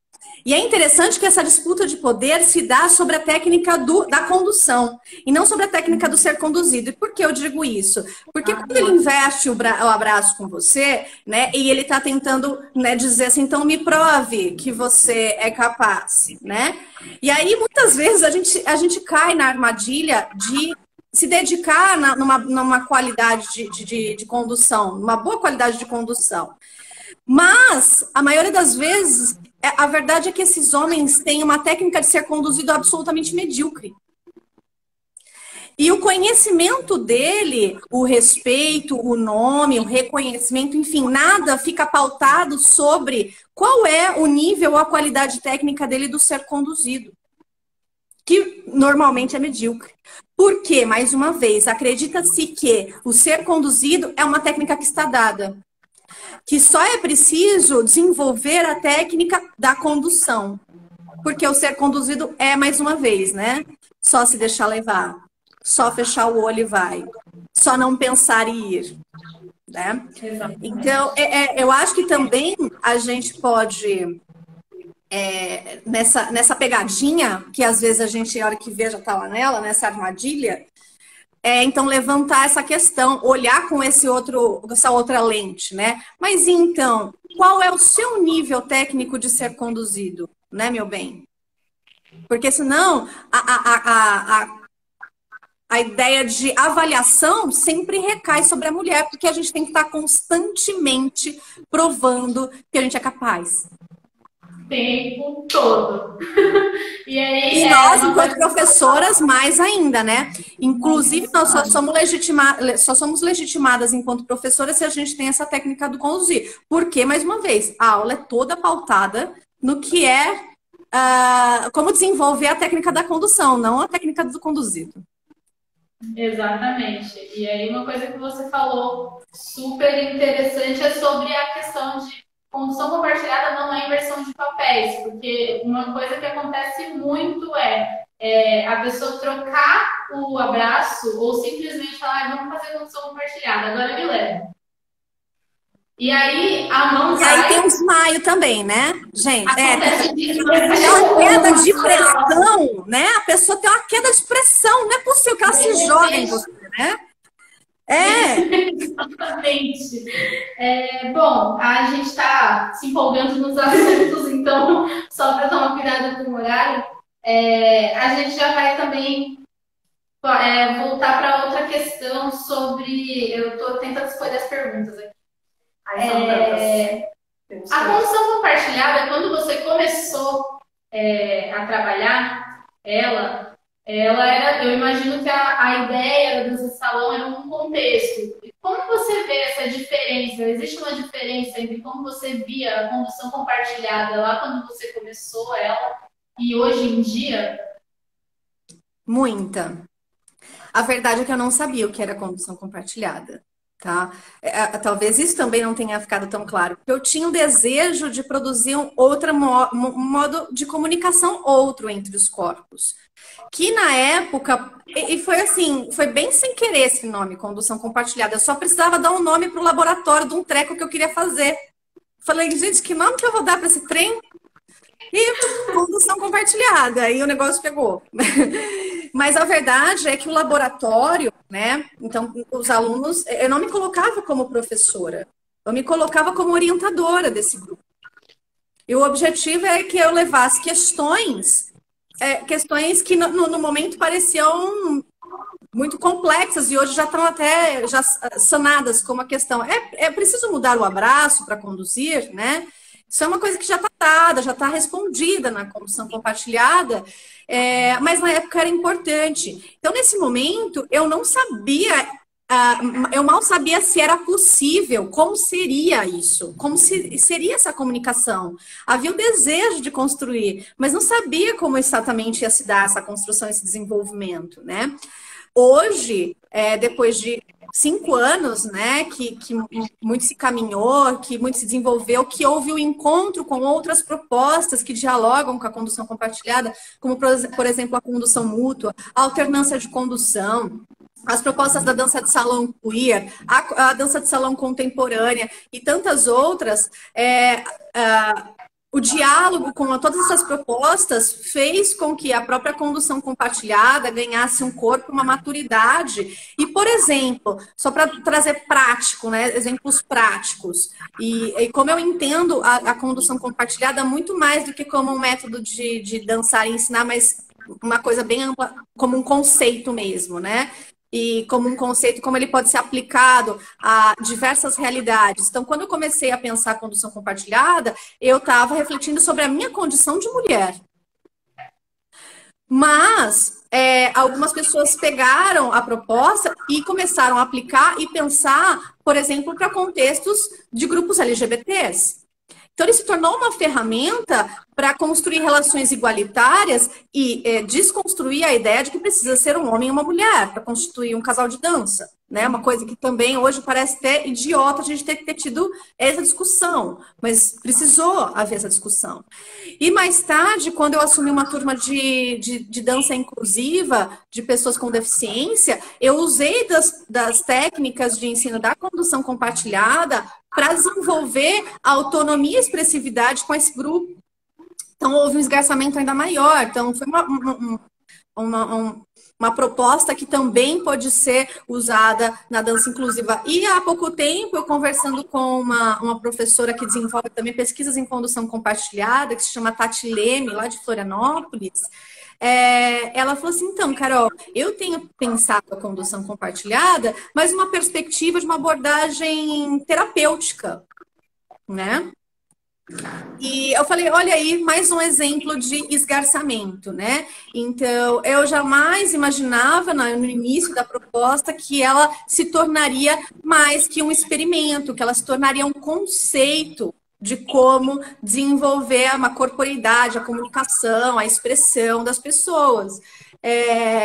E é interessante que essa disputa de poder se dá sobre a técnica da condução e não sobre a técnica do ser conduzido. E por que eu digo isso? Porque quando ele investe o abraço com você, né, e ele está tentando, né, dizer assim, então me prove que você é capaz, né? E aí, muitas vezes, a gente cai na armadilha de se dedicar numa qualidade de condução, numa boa qualidade de condução. Mas, a maioria das vezes, a verdade é que esses homens têm uma técnica de ser conduzido absolutamente medíocre. E o conhecimento dele, o respeito, o nome, o reconhecimento, enfim, nada fica pautado sobre qual é o nível, a qualidade técnica dele do ser conduzido. Que normalmente é medíocre. Por quê? Mais uma vez, acredita-se que o ser conduzido é uma técnica que está dada. Que só é preciso desenvolver a técnica da condução. Porque o ser conduzido é, mais uma vez, né? Só se deixar levar. Só fechar o olho e vai. Só não pensar e ir. Né? Então, eu acho que também a gente pode, nessa pegadinha, que às vezes a gente, a hora que vê, já tá lá nela, nessa armadilha, então levantar essa questão, olhar com essa outra lente, né? Mas então, qual é o seu nível técnico de ser conduzido, né, meu bem? Porque senão a ideia de avaliação sempre recai sobre a mulher, porque a gente tem que estar constantemente provando que a gente é capaz. Tempo todo. E nós, enquanto professoras, mais ainda, né? Inclusive, nós só somos legitimadas enquanto professoras se a gente tem essa técnica do conduzir. Porque, mais uma vez, a aula é toda pautada no que é como desenvolver a técnica da condução, não a técnica do conduzido. Exatamente. E aí, uma coisa que você falou super interessante é sobre a questão de condução compartilhada não é inversão de papéis, porque uma coisa que acontece muito é a pessoa trocar o abraço ou simplesmente falar, vamos fazer condução compartilhada, agora me leva. E aí a mão cai. E aí tem um desmaio também, né, gente? Uma queda de pressão, né? A pessoa tem uma queda de pressão, não é possível que ela se jogue em você, né? Exatamente. Bom, a gente está se empolgando nos assuntos, então, só para tomar cuidado com o horário, a gente já vai também voltar para outra questão sobre. Eu estou tentando escolher as perguntas aqui. A condução compartilhada, quando você começou a trabalhar ela era, eu imagino que a ideia do salão era um contexto. E como você vê essa diferença? Existe uma diferença entre como você via a condução compartilhada lá quando você começou ela e hoje em dia? Muita. A verdade é que eu não sabia o que era condução compartilhada. Tá? Talvez isso também não tenha ficado tão claro. Eu tinha o desejo de produzir um modo de comunicação outro entre os corpos. Que na época, e foi assim, foi bem sem querer esse nome, condução compartilhada. Eu só precisava dar um nome para o laboratório de um treco que eu queria fazer. Falei, gente, que nome que eu vou dar para esse trem? E condução compartilhada, aí o negócio pegou. Mas a verdade é que o laboratório, né? Então, os alunos, eu não me colocava como professora, eu me colocava como orientadora desse grupo. E o objetivo é que eu levasse questões que no momento pareciam muito complexas e hoje já estão até já sanadas, como a questão é preciso mudar o abraço para conduzir, né? Isso é uma coisa que já está dada, já está respondida na condução compartilhada, mas na época era importante. Então, nesse momento, eu não sabia, eu mal sabia se era possível, como seria isso, como seria essa comunicação. Havia o desejo de construir, mas não sabia como exatamente ia se dar essa construção, esse desenvolvimento, né? Hoje, depois de 5 anos, né, que muito se caminhou, que muito se desenvolveu, que houve o encontro com outras propostas que dialogam com a condução compartilhada, como, por exemplo, a condução mútua, a alternância de condução, as propostas da dança de salão queer, a dança de salão contemporânea e tantas outras. O diálogo com todas essas propostas fez com que a própria condução compartilhada ganhasse um corpo, uma maturidade. E, por exemplo, só para trazer prático, né, exemplos práticos, e como eu entendo a condução compartilhada muito mais do que como um método de dançar e ensinar, mas uma coisa bem ampla, como um conceito mesmo, né? E como um conceito, como ele pode ser aplicado a diversas realidades. Então, quando eu comecei a pensar a condução compartilhada, eu estava refletindo sobre a minha condição de mulher. Mas algumas pessoas pegaram a proposta e começaram a aplicar e pensar, por exemplo, para contextos de grupos LGBTs. Então, ele se tornou uma ferramenta para construir relações igualitárias e desconstruir a ideia de que precisa ser um homem e uma mulher para constituir um casal de dança, né? Uma coisa que também hoje parece até idiota a gente ter que ter tido essa discussão, mas precisou haver essa discussão. E mais tarde, quando eu assumi uma turma de dança inclusiva de pessoas com deficiência, eu usei das técnicas de ensino da condução compartilhada para desenvolver a autonomia e expressividade com esse grupo. Então, houve um esgarçamento ainda maior. Então, foi uma proposta que também pode ser usada na dança inclusiva. E há pouco tempo, eu conversando com uma professora que desenvolve também pesquisas em condução compartilhada, que se chama Tati Leme, lá de Florianópolis, ela falou assim, então, Carol, eu tenho pensado a condução compartilhada, mas uma perspectiva de uma abordagem terapêutica, né? E eu falei, olha aí, mais um exemplo de esgarçamento, né? Então, eu jamais imaginava no início da proposta que ela se tornaria mais que um experimento, que ela se tornaria um conceito de como desenvolver uma corporeidade, a comunicação, a expressão das pessoas.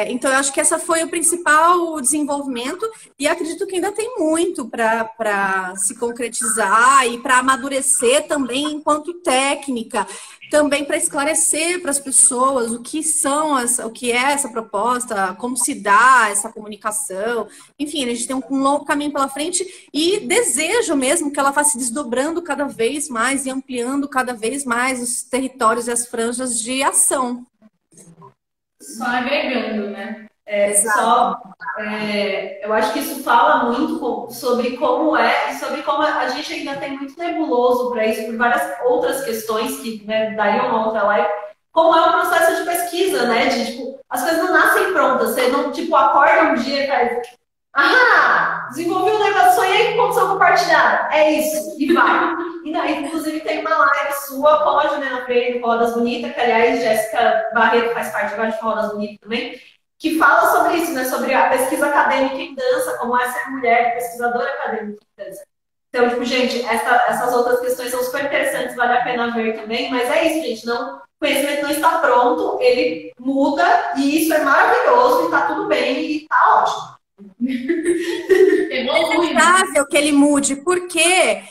Então, eu acho que essa foi o principal desenvolvimento e acredito que ainda tem muito para se concretizar e para amadurecer também enquanto técnica, também para esclarecer para as pessoas o que é essa proposta, como se dá essa comunicação. Enfim, a gente tem um longo caminho pela frente e desejo mesmo que ela vá se desdobrando cada vez mais e ampliando cada vez mais os territórios e as franjas de ação. Só agregando, né? Exato. Eu acho que isso fala muito sobre como e sobre como a gente ainda tem muito nebuloso para isso, por várias outras questões que, né, dariam uma outra live, como é um processo de pesquisa, né? De, tipo, as coisas não nascem prontas, você não, tipo, acorda um dia e faz, desenvolvi um negócio, sonhei com condução compartilhada, é isso, e vai. Inclusive tem uma live sua com a Juliana Freire, do Rodas Bonitas, que aliás, Jéssica Barreto faz parte agora de Rodas Bonitas também, que fala sobre isso, né? Sobre a pesquisa acadêmica em dança, como é ser mulher pesquisadora acadêmica em dança. Então, tipo, gente, essas outras questões são super interessantes, vale a pena ver também, mas é isso, gente, o conhecimento não está pronto, ele muda, e isso é maravilhoso, e tá tudo bem, e tá ótimo. É inevitável que ele mude, porque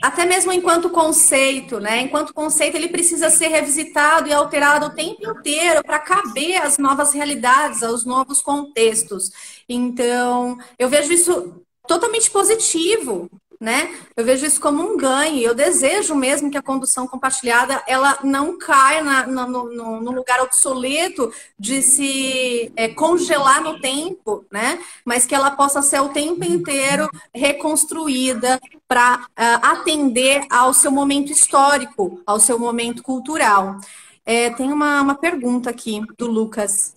até mesmo enquanto conceito, né? Enquanto conceito, ele precisa ser revisitado e alterado o tempo inteiro para caber às novas realidades, aos novos contextos. Então, eu vejo isso totalmente positivo, né? Eu vejo isso como um ganho. Eu desejo mesmo que a condução compartilhada ela não caia no lugar obsoleto de se congelar no tempo, né? Mas que ela possa ser o tempo inteiro reconstruída para atender ao seu momento histórico, ao seu momento cultural. Tem uma pergunta aqui do Lucas.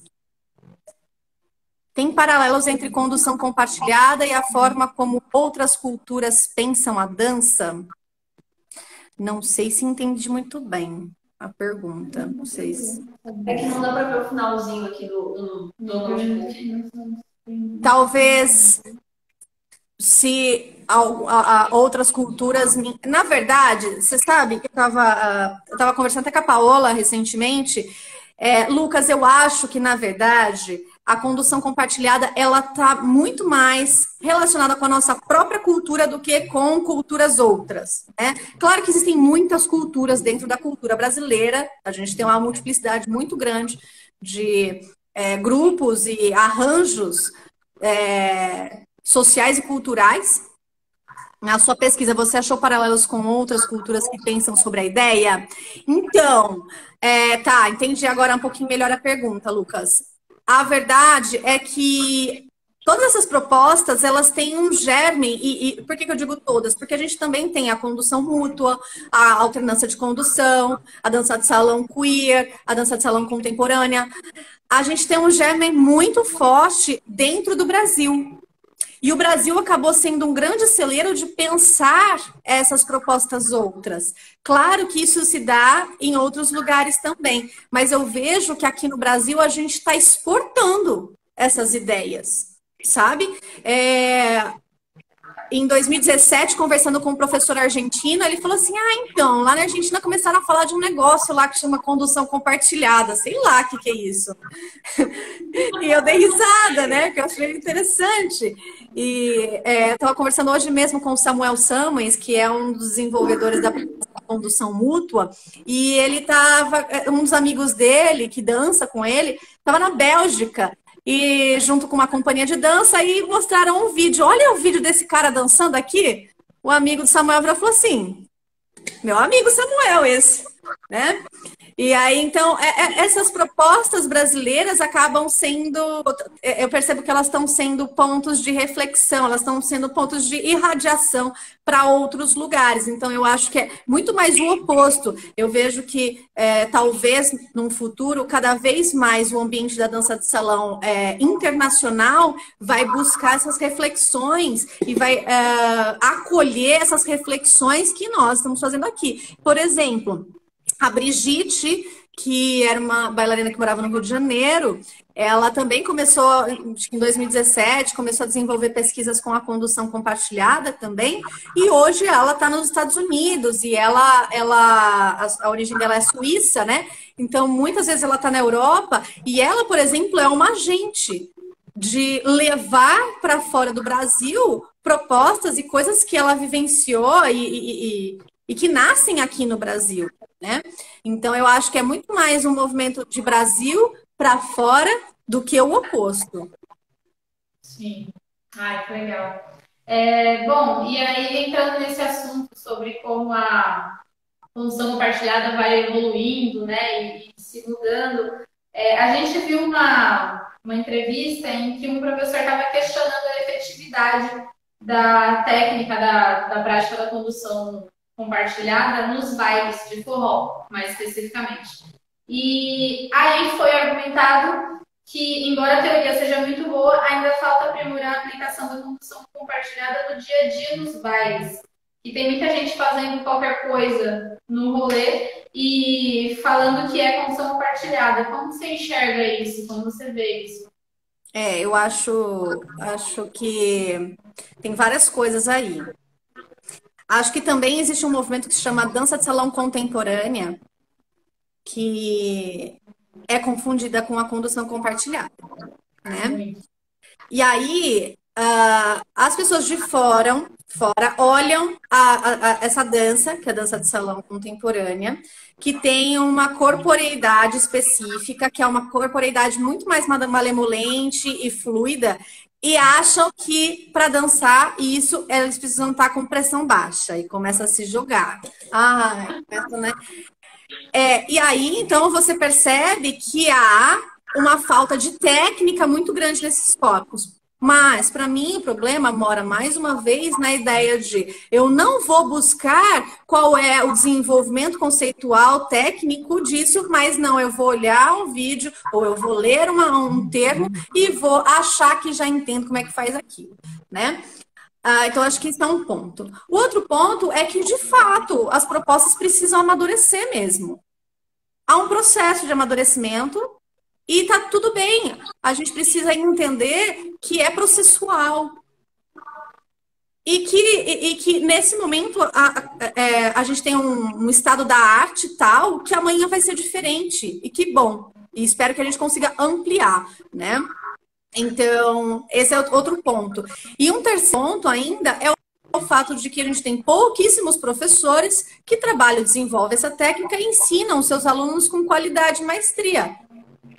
Tem paralelos entre condução compartilhada e a forma como outras culturas pensam a dança? Não sei se entendi muito bem a pergunta. Não sei se... É que não dá para ver o finalzinho aqui do notebook. Talvez se outras culturas... Na verdade, você sabe que eu estava conversando até com a Paola recentemente. Lucas, eu acho que, na verdade, a condução compartilhada ela está muito mais relacionada com a nossa própria cultura do que com culturas outras, né? Claro que existem muitas culturas dentro da cultura brasileira, a gente tem uma multiplicidade muito grande de grupos e arranjos sociais e culturais. Na sua pesquisa, você achou paralelos com outras culturas que pensam sobre a ideia? Então, tá, entendi agora um pouquinho melhor a pergunta, Lucas. A verdade é que todas essas propostas, elas têm um germe, e por que eu digo todas? Porque a gente também tem a condução mútua, a alternância de condução, a dança de salão queer, a dança de salão contemporânea. A gente tem um germe muito forte dentro do Brasil. E o Brasil acabou sendo um grande celeiro de pensar essas propostas outras. Claro que isso se dá em outros lugares também, mas eu vejo que aqui no Brasil a gente está exportando essas ideias, sabe? Em 2017, conversando com um professor argentino, ele falou assim, então, lá na Argentina começaram a falar de um negócio lá que chama condução compartilhada, sei lá o que é isso. E eu dei risada, né, que eu achei interessante. E estava conversando hoje mesmo com o Samuel Samens, que é um dos desenvolvedores da condução mútua, e ele estava, um dos amigos dele, que dança com ele, estava na Bélgica, e junto com uma companhia de dança, e mostraram um vídeo. Olha o vídeo desse cara dançando aqui. O amigo do Samuel virou e falou assim, meu amigo Samuel esse, né? E aí, então, essas propostas brasileiras acabam sendo, eu percebo que elas estão sendo pontos de reflexão, elas estão sendo pontos de irradiação para outros lugares. Então, eu acho que é muito mais o oposto. Eu vejo que, talvez, num futuro, cada vez mais o ambiente da dança de salão internacional vai buscar essas reflexões e vai acolher essas reflexões que nós estamos fazendo aqui. Por exemplo, a Brigitte, que era uma bailarina que morava no Rio de Janeiro, ela também começou, acho que em 2017, começou a desenvolver pesquisas com a condução compartilhada também, e hoje ela está nos Estados Unidos, e a origem dela é suíça, né? Então, muitas vezes ela está na Europa, e ela, por exemplo, é uma agente de levar para fora do Brasil propostas e coisas que ela vivenciou e que nascem aqui no Brasil, né? Então, eu acho que é muito mais um movimento de Brasil para fora do que o oposto. Sim. Ai, que legal. Bom, e aí entrando nesse assunto sobre como a função compartilhada vai evoluindo, né, e se mudando, a gente viu uma entrevista em que um professor estava questionando a efetividade da técnica da prática da condução compartilhada nos bailes de forró, mais especificamente. E aí foi argumentado que, embora a teoria seja muito boa, ainda falta aprimorar a aplicação da condução compartilhada no dia a dia nos bailes. E tem muita gente fazendo qualquer coisa no rolê e falando que é condução compartilhada. Como você enxerga isso? Como você vê isso? Eu acho que tem várias coisas aí. Acho que também existe um movimento que se chama dança de salão contemporânea, que é confundida com a condução compartilhada, né? E aí, as pessoas de fora olham essa dança, que é a dança de salão contemporânea, que tem uma corporeidade específica, que é uma corporeidade muito mais malemolente e fluida, E acham que para dançar isso eles precisam estar com pressão baixa e começa a se jogar. Né? E aí, então, você percebe que há uma falta de técnica muito grande nesses corpos. Mas, para mim, o problema mora, mais uma vez, na ideia de eu não vou buscar qual é o desenvolvimento conceitual, técnico disso, mas não, eu vou olhar um vídeo ou eu vou ler um termo e vou achar que já entendo como é que faz aquilo, né? Então, acho que isso é um ponto. O outro ponto é que, de fato, as propostas precisam amadurecer mesmo. Há um processo de amadurecimento e tá tudo bem. A gente precisa entender que é processual. E que nesse momento a gente tem um estado da arte tal que amanhã vai ser diferente. E que bom. E espero que a gente consiga ampliar, né? Então, esse é outro ponto. E um terceiro ponto ainda é o fato de que a gente tem pouquíssimos professores que trabalham, desenvolvem essa técnica e ensinam os seus alunos com qualidade e maestria.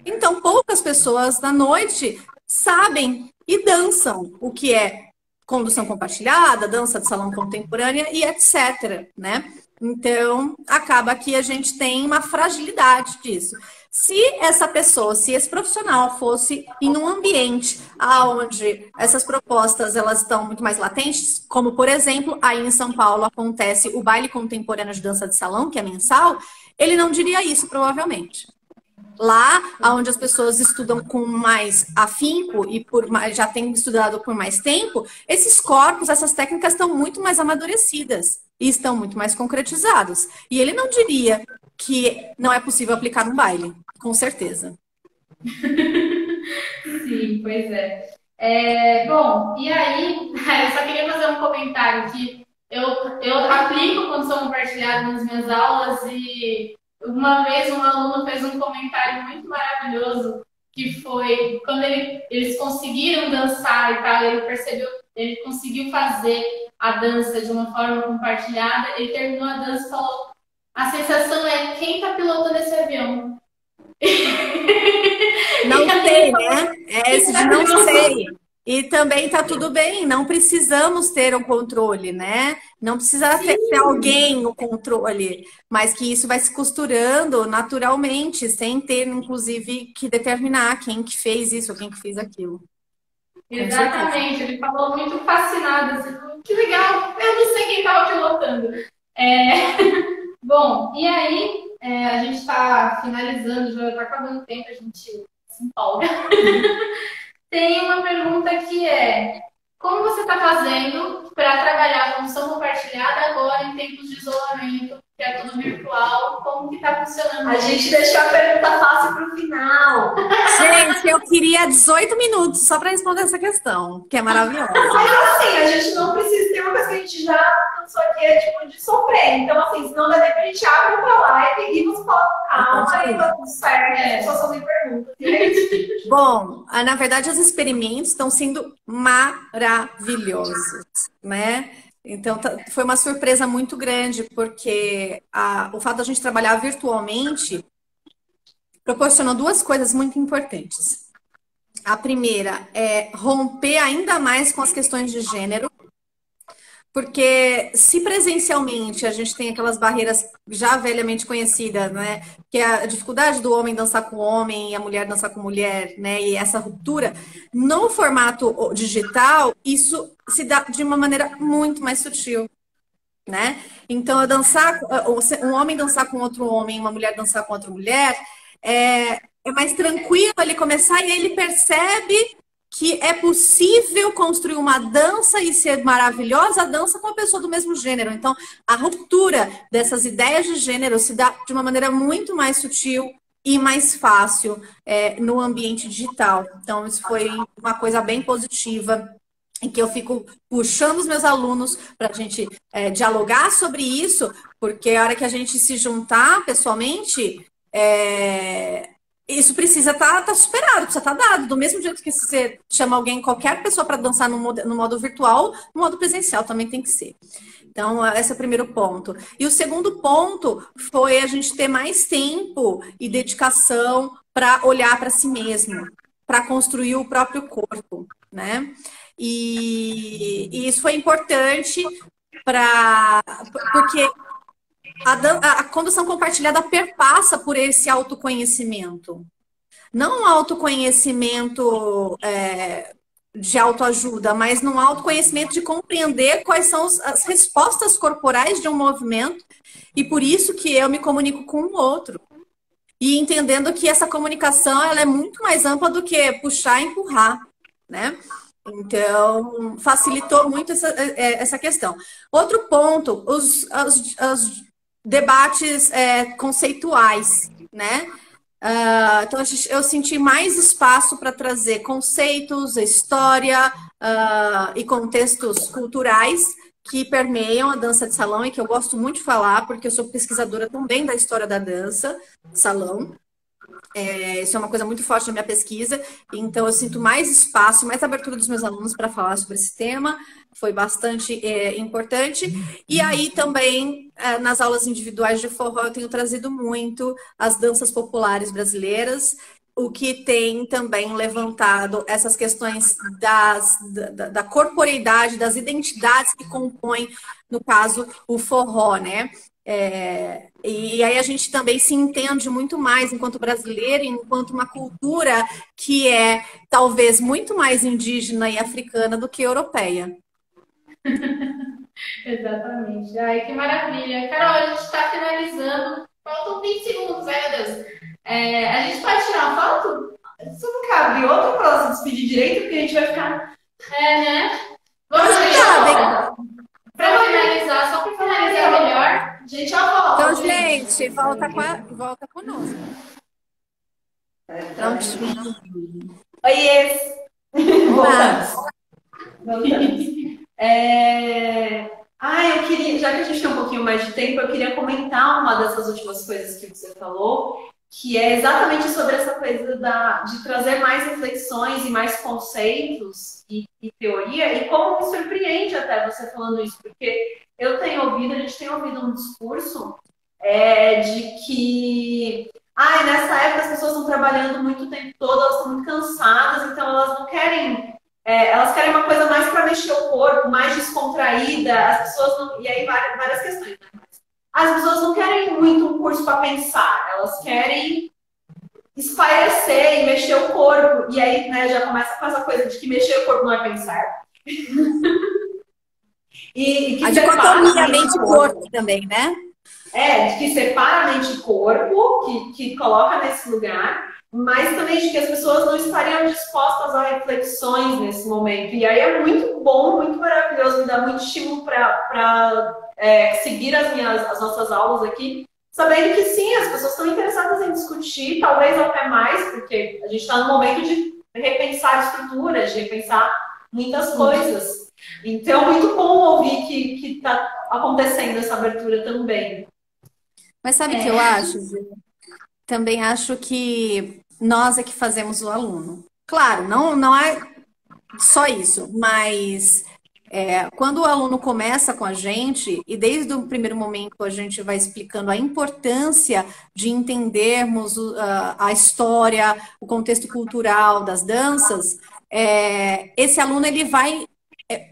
Então, poucas pessoas na noite sabem e dançam o que é condução compartilhada, dança de salão contemporânea e etc, né? Então, acaba que a gente tem uma fragilidade disso. Se essa pessoa, se esse profissional fosse em um ambiente onde essas propostas elas estão muito mais latentes, como, por exemplo, aí em São Paulo acontece o baile contemporâneo de dança de salão, que é mensal, ele não diria isso, provavelmente. Lá, onde as pessoas estudam com mais afinco e já têm estudado por mais tempo, esses corpos, essas técnicas estão muito mais amadurecidas e estão muito mais concretizados. E ele não diria que não é possível aplicar no baile, com certeza. Sim, pois é. Bom, e aí, eu só queria fazer um comentário que eu aplico condução compartilhada nas minhas aulas e uma vez um aluno fez um comentário muito maravilhoso que foi quando eles conseguiram dançar e tal, ele conseguiu fazer a dança de uma forma compartilhada, ele terminou a dança e falou: a sensação é quem tá pilotando esse avião. Não sei, né? Esse de não sei. E também tá tudo bem, não precisamos ter o controle, né? Não precisa ter alguém no controle, mas que isso vai se costurando naturalmente, sem ter, inclusive, que determinar quem que fez isso ou quem que fez aquilo. Exatamente, ele falou muito fascinado, assim, que legal, eu não sei quem estava pilotando. Bom, e aí, a gente está finalizando, já está acabando o tempo, a gente se empolga. Tem uma pergunta que é: como você está fazendo para trabalhar a condução compartilhada agora em tempos de isolamento, que é tudo virtual? Como que está funcionando? A gente deixou a pergunta fácil para o final. Gente, eu queria 18 minutos só para responder essa questão, que é maravilhosa. Mas assim, a gente não precisa ter uma coisa que a gente já pensou aqui, tipo, de sofrer. Então, assim, senão dá tempo a gente abre uma live e você fala com calma e tá tudo certo. As pessoas fazem perguntas. Bom, na verdade, os experimentos estão sendo maravilhosos, né? Então, foi uma surpresa muito grande, porque o fato da gente trabalhar virtualmente proporcionou duas coisas muito importantes. A primeira é romper ainda mais com as questões de gênero, porque se presencialmente a gente tem aquelas barreiras já velhamente conhecidas, né? Que é a dificuldade do homem dançar com homem e a mulher dançar com mulher, né? E essa ruptura, no formato digital, isso se dá de uma maneira muito mais sutil, né? Então, um homem dançar com outro homem, uma mulher dançar com outra mulher, é mais tranquilo ele começar e ele percebe que é possível construir uma dança e ser maravilhosa a dança com a pessoa do mesmo gênero. Então, a ruptura dessas ideias de gênero se dá de uma maneira muito mais sutil e mais fácil no ambiente digital. Então, isso foi uma coisa bem positiva em que eu fico puxando os meus alunos para a gente dialogar sobre isso, porque a hora que a gente se juntar pessoalmente, isso precisa estar superado, precisa estar dado. Do mesmo jeito que você chama alguém, qualquer pessoa para dançar no modo virtual, no modo presencial também tem que ser. Então, esse é o primeiro ponto. E o segundo ponto foi a gente ter mais tempo e dedicação para olhar para si mesmo, para construir o próprio corpo, né? E isso foi importante porque a condução compartilhada perpassa por esse autoconhecimento. Não um autoconhecimento de autoajuda, mas num autoconhecimento de compreender quais são as respostas corporais de um movimento, e por isso que eu me comunico com o outro. E entendendo que essa comunicação ela é muito mais ampla do que puxar e empurrar, né? Então, facilitou muito essa questão. Outro ponto, os debates conceituais, né? Então, eu senti mais espaço para trazer conceitos, história e contextos culturais que permeiam a dança de salão e que eu gosto muito de falar, porque eu sou pesquisadora também da história da dança de salão. Isso é uma coisa muito forte na minha pesquisa, então eu sinto mais espaço, mais abertura dos meus alunos para falar sobre esse tema, foi bastante importante. E aí também, nas aulas individuais de forró, eu tenho trazido muito as danças populares brasileiras, o que tem também levantado essas questões da corporeidade, das identidades que compõem, no caso, o forró, né? E aí a gente também se entende muito mais enquanto brasileiro, enquanto uma cultura que é talvez muito mais indígena e africana do que europeia. Exatamente. Ai, que maravilha. Carol, a gente está finalizando. Faltam 20 segundos, ai meu Deus. A gente pode tirar uma foto? Isso não cabe outra para se despedir direito, porque a gente vai ficar. Né? Vamos deixar. Para finalizar, só para finalizar melhor, a gente já volta. Então, gente, volta conosco. Prontinho. Oiê! Voltamos. Eu queria, já que a gente tem um pouquinho mais de tempo, eu queria comentar uma dessas últimas coisas que você falou, que é exatamente sobre essa coisa de trazer mais reflexões e mais conceitos e teoria, e como me surpreende até você falando isso, porque a gente tem ouvido um discurso de que nessa época as pessoas estão trabalhando muito o tempo todo, elas estão muito cansadas, então elas não querem, elas querem uma coisa mais para mexer o corpo, mais descontraída, as pessoas não, e aí várias questões, né? As pessoas não querem muito um curso para pensar, elas querem espairecer e mexer o corpo. E aí, né, já começa com essa coisa de que mexer o corpo não é pensar. e que a dicotomia mente-corpo também, né? De que separa mente e corpo, que coloca nesse lugar, mas também de que as pessoas não estariam dispostas a reflexões nesse momento. E aí é muito bom, muito maravilhoso, me dá muito estímulo para seguir as nossas aulas aqui, sabendo que sim, as pessoas estão interessadas em discutir, talvez até mais, porque a gente está no momento de repensar estruturas, de repensar muitas coisas. Então, é muito bom ouvir que está acontecendo essa abertura também. Mas sabe o que eu acho, Gê? Também acho que nós é que fazemos o aluno. Claro, não é só isso, mas quando o aluno começa com a gente, e desde o primeiro momento a gente vai explicando a importância de entendermos a história, o contexto cultural das danças, esse aluno ele vai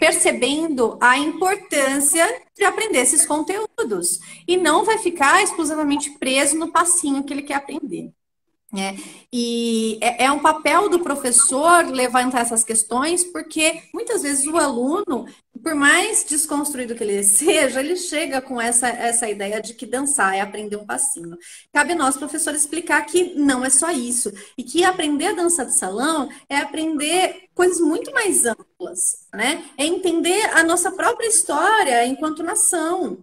percebendo a importância de aprender esses conteúdos e não vai ficar exclusivamente preso no passinho que ele quer aprender. E é um papel do professor levantar essas questões, porque muitas vezes o aluno, por mais desconstruído que ele seja, ele chega com essa ideia de que dançar é aprender um passinho. Cabe a nós, professores, explicar que não é só isso, e que aprender a dança de salão é aprender coisas muito mais amplas, né? É entender a nossa própria história enquanto nação.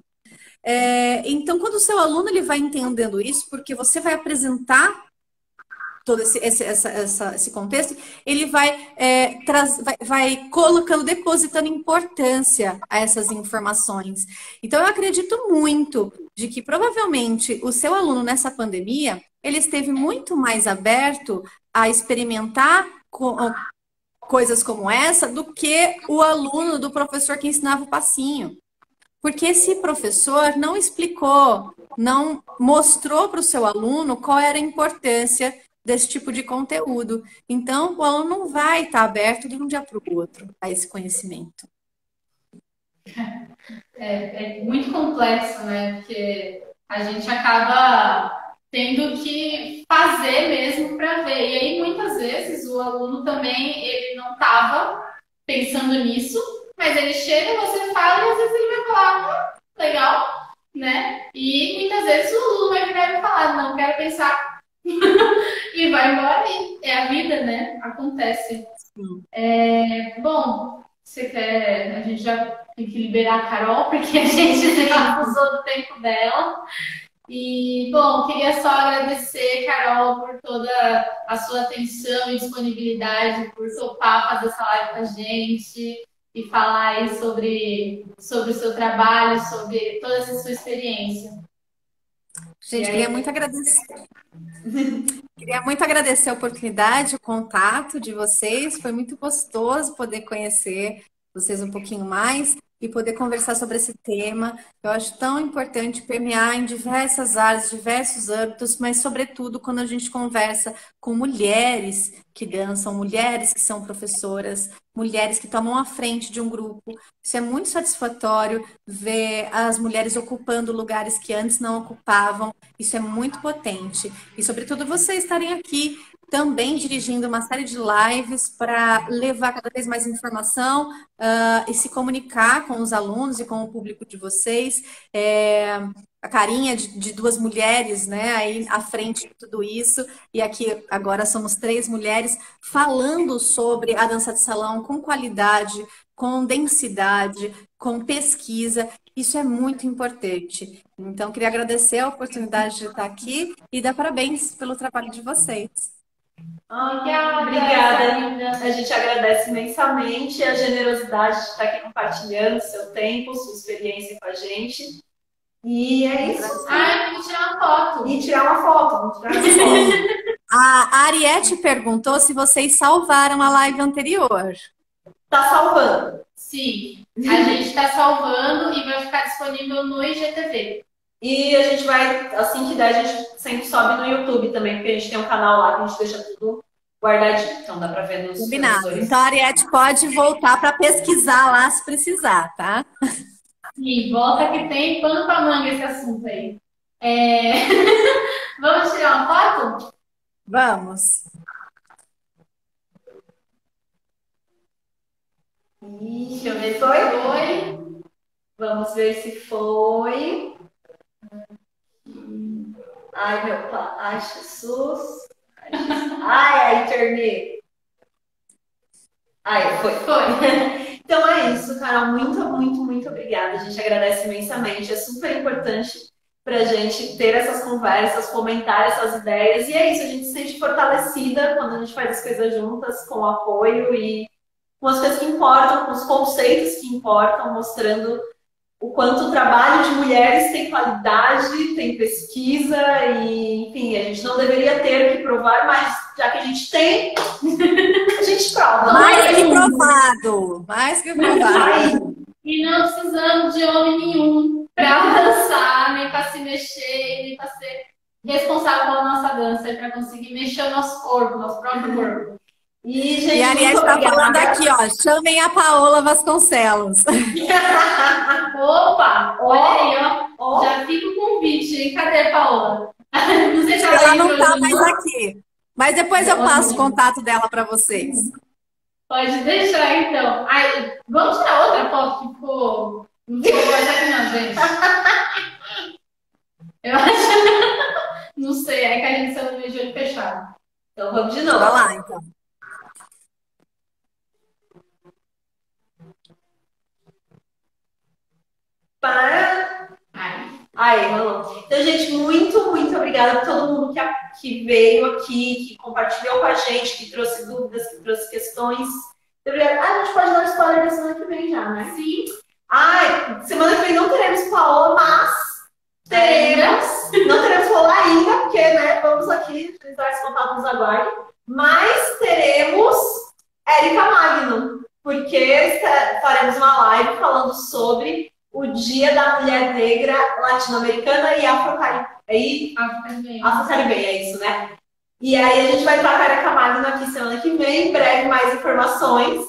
Então, quando o seu aluno ele vai entendendo isso, porque você vai apresentar todo esse contexto, ele vai colocando, depositando importância a essas informações. Então, eu acredito muito de que, provavelmente, o seu aluno nessa pandemia, ele esteve muito mais aberto a experimentar coisas como essa do que o aluno do professor que ensinava o passinho. Porque esse professor não explicou, não mostrou para o seu aluno qual era a importância desse tipo de conteúdo. Então, o aluno não vai estar aberto de um dia para o outro a esse conhecimento. É muito complexo, né? Porque a gente acaba tendo que fazer mesmo para ver. E aí, muitas vezes, o aluno também ele não estava pensando nisso, mas ele chega, você fala, e às vezes ele vai falar, legal, né? E muitas vezes o aluno vai virar e falar, não quero pensar, e vai embora, e é a vida, né? Acontece. Bom, você quer. A gente já tem que liberar a Carol, porque a gente já usou do tempo dela. E, bom, queria só agradecer, Carol, por toda a sua atenção e disponibilidade, por topar fazer essa live com a gente e falar aí sobre o seu trabalho, sobre toda essa sua experiência. Gente, queria muito agradecer. Queria muito agradecer a oportunidade, o contato de vocês. Foi muito gostoso poder conhecer vocês um pouquinho mais e poder conversar sobre esse tema. Eu acho tão importante permear em diversas áreas, diversos âmbitos, mas sobretudo quando a gente conversa com mulheres que dançam, mulheres que são professoras, mulheres que tomam a frente de um grupo. Isso é muito satisfatório, ver as mulheres ocupando lugares que antes não ocupavam. Isso é muito potente. E, sobretudo, vocês estarem aqui também dirigindo uma série de lives para levar cada vez mais informação e se comunicar com os alunos e com o público de vocês. A carinha de duas mulheres, né, aí à frente de tudo isso, e aqui agora somos 3 mulheres falando sobre a dança de salão com qualidade, com densidade, com pesquisa. Isso é muito importante. Então, queria agradecer a oportunidade de estar aqui e dar parabéns pelo trabalho de vocês. Obrigada. A gente agradece imensamente a generosidade de estar aqui compartilhando seu tempo, sua experiência com a gente. E é isso. Vamos tirar uma foto. E tirar uma foto. Vamos tirar uma foto. A Ariete perguntou se vocês salvaram a live anterior. Tá salvando. Sim, a gente está salvando e vai ficar disponível no IGTV. E a gente vai, assim que der, a gente sempre sobe no YouTube também, porque a gente tem um canal lá que a gente deixa tudo guardadinho. Então dá pra ver nos Combinado. professores. Então a Ariete pode voltar para pesquisar lá se precisar, tá? Sim, volta que tem pano pra manga esse assunto aí. Vamos tirar uma foto? Vamos. Deixa eu ver se foi. Vamos ver se foi. Ai, meu pai. Ai, Jesus. Ai, a internet. Ai, foi. Então é isso, Carol. Muito obrigada. A gente agradece imensamente. É super importante pra gente ter essas conversas, fomentar essas ideias. E é isso, a gente se sente fortalecida quando a gente faz as coisas juntas, com apoio e com as coisas que importam, com os conceitos que importam, mostrando o quanto o trabalho de mulheres tem qualidade, tem pesquisa e, enfim, a gente não deveria ter que provar, mas já que a gente tem, a gente prova. Mais que provado. Mais que provado. E não precisamos de homem nenhum para dançar, nem para se mexer, nem para ser responsável pela nossa dança, para conseguir mexer o nosso corpo, nosso próprio corpo. E, gente, a Ariete está falando aqui, ó. Chamem a Paola Vasconcelos. Opa! Olha aí, ó. Já fica o convite, hein? Cadê a Paola? Não sei se ela não está mais aqui. Mas depois eu passo o contato dela para vocês. Pode deixar, então. Ai, vamos tirar outra foto que ficou. Não ficou mais aqui, não, gente. Eu acho. Não sei, é que a gente saiu no meio de olho fechado. Então vamos de novo. Vai lá, então. Aí, rolou. Então, gente, muito obrigada a todo mundo que veio aqui, que compartilhou com a gente, que trouxe dúvidas, que trouxe questões. Obrigada. A gente pode dar spoiler da semana que vem já, né? Sim. Semana que vem não teremos Paola, mas teremos. Não teremos Paola ainda, porque, né, vamos aqui utilizar esse contato, nos aguardem. Mas teremos Érica Magno, porque faremos uma live falando sobre o Dia da Mulher Negra Latino-Americana e Afro-Caribenha. Afro-Caribenha, é isso, né? E aí a gente vai estar Careca Magna aqui semana que vem, em breve mais informações.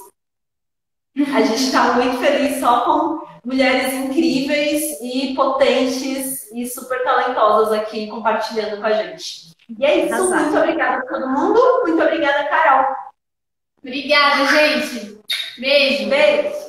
A gente está muito feliz só com mulheres incríveis e potentes e super talentosas aqui compartilhando com a gente. E é isso, Exato. muito obrigada a todo mundo, muito obrigada, Carol. Obrigada, gente. Beijo. Beijo.